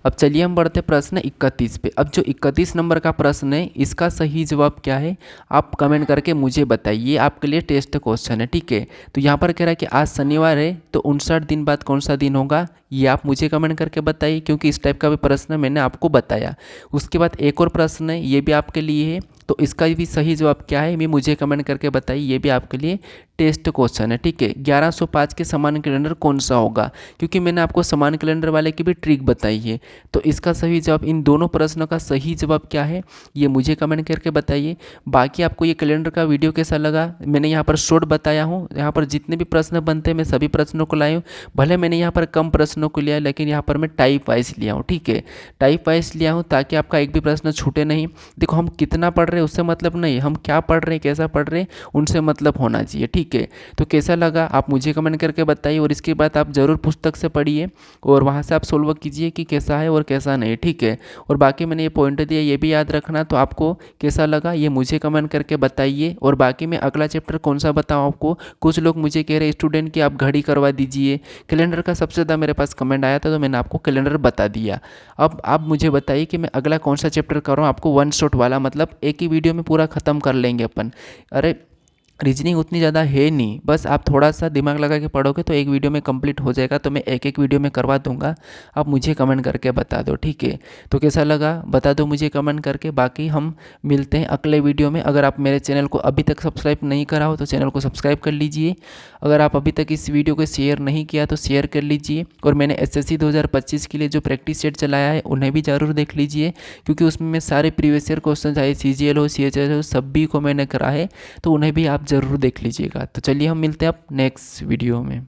अब चलिए हम बढ़ते प्रश्न 31 पे। अब जो 31 नंबर का प्रश्न है, इसका सही जवाब क्या है आप कमेंट करके मुझे बताइए, आपके लिए टेस्ट क्वेश्चन है। ठीक है, तो यहाँ पर कह रहा है कि आज शनिवार है, तो 59 दिन बाद कौन सा दिन होगा, ये आप मुझे कमेंट करके बताइए, क्योंकि इस टाइप का भी प्रश्न मैंने आपको बताया। उसके बाद एक और प्रश्न है, ये भी आपके लिए है, तो इसका भी सही जवाब क्या है ये मुझे कमेंट करके बताइए, ये भी आपके लिए टेस्ट क्वेश्चन है। ठीक है, 1105 के समान कैलेंडर कौन सा होगा, क्योंकि मैंने आपको समान कैलेंडर वाले की भी ट्रिक बताई है। तो इसका सही जवाब, इन दोनों प्रश्नों का सही जवाब क्या है ये मुझे कमेंट करके बताइए। बाकी आपको ये कैलेंडर का वीडियो कैसा लगा, मैंने यहाँ पर शॉर्ट बताया हूँ, यहाँ पर जितने भी प्रश्न बनते हैं मैं सभी प्रश्नों को लाया हूँ। भले मैंने यहाँ पर कम प्रश्नों को लिया, लेकिन यहाँ पर मैं टाइप वाइज लिया हूँ। ठीक है, टाइप वाइज लिया हूँ ताकि आपका एक भी प्रश्न छूटे नहीं। देखो, हम कितना पढ़ रहे हैं उससे मतलब नहीं, हम क्या पढ़ रहे हैं, कैसा पढ़ रहे हैं, उनसे मतलब होना चाहिए। ठीक है, तो कैसा लगा आप मुझे कमेंट करके बताइए, और इसके बाद आप ज़रूर पुस्तक से पढ़िए और वहाँ से आप सोल्व कीजिए कि कैसा है और कैसा नहीं। ठीक है, और बाकी मैंने ये पॉइंट दिया ये भी याद रखना। तो आपको कैसा लगा ये मुझे कमेंट करके बताइए, और बाकी मैं अगला चैप्टर कौन सा बताऊँ आपको। कुछ लोग मुझे कह रहे स्टूडेंट कि आप घड़ी करवा दीजिए, कैलेंडर का सबसे ज़्यादा मेरे पास कमेंट आया था, तो मैंने आपको कैलेंडर बता दिया। अब आप मुझे बताइए कि मैं अगला कौन सा चैप्टर कर रहा हूँ, आपको वन शॉट वाला, मतलब एक ही वीडियो में पूरा ख़त्म कर लेंगे अपन। अरे रीजनिंग उतनी ज़्यादा है नहीं, बस आप थोड़ा सा दिमाग लगा के पढ़ोगे तो एक वीडियो में कंप्लीट हो जाएगा। तो मैं एक एक वीडियो में करवा दूंगा, आप मुझे कमेंट करके बता दो। ठीक है, तो कैसा लगा बता दो मुझे कमेंट करके। बाकी हम मिलते हैं अगले वीडियो में। अगर आप मेरे चैनल को अभी तक सब्सक्राइब नहीं करा हो तो चैनल को सब्सक्राइब कर लीजिए। अगर आप अभी तक इस वीडियो को शेयर नहीं किया तो शेयर कर लीजिए, और मैंने SSC 2025 के लिए जो प्रैक्टिस सेट चलाया है उन्हें भी ज़रूर देख लीजिए, क्योंकि उसमें मैं सारे प्रीवियस ईयर क्वेश्चन चाहे CGL हो CHL हो सभी को मैंने करा है, तो उन्हें भी आप ज़रूर देख लीजिएगा। तो चलिए हम मिलते हैं अब नेक्स्ट वीडियो में।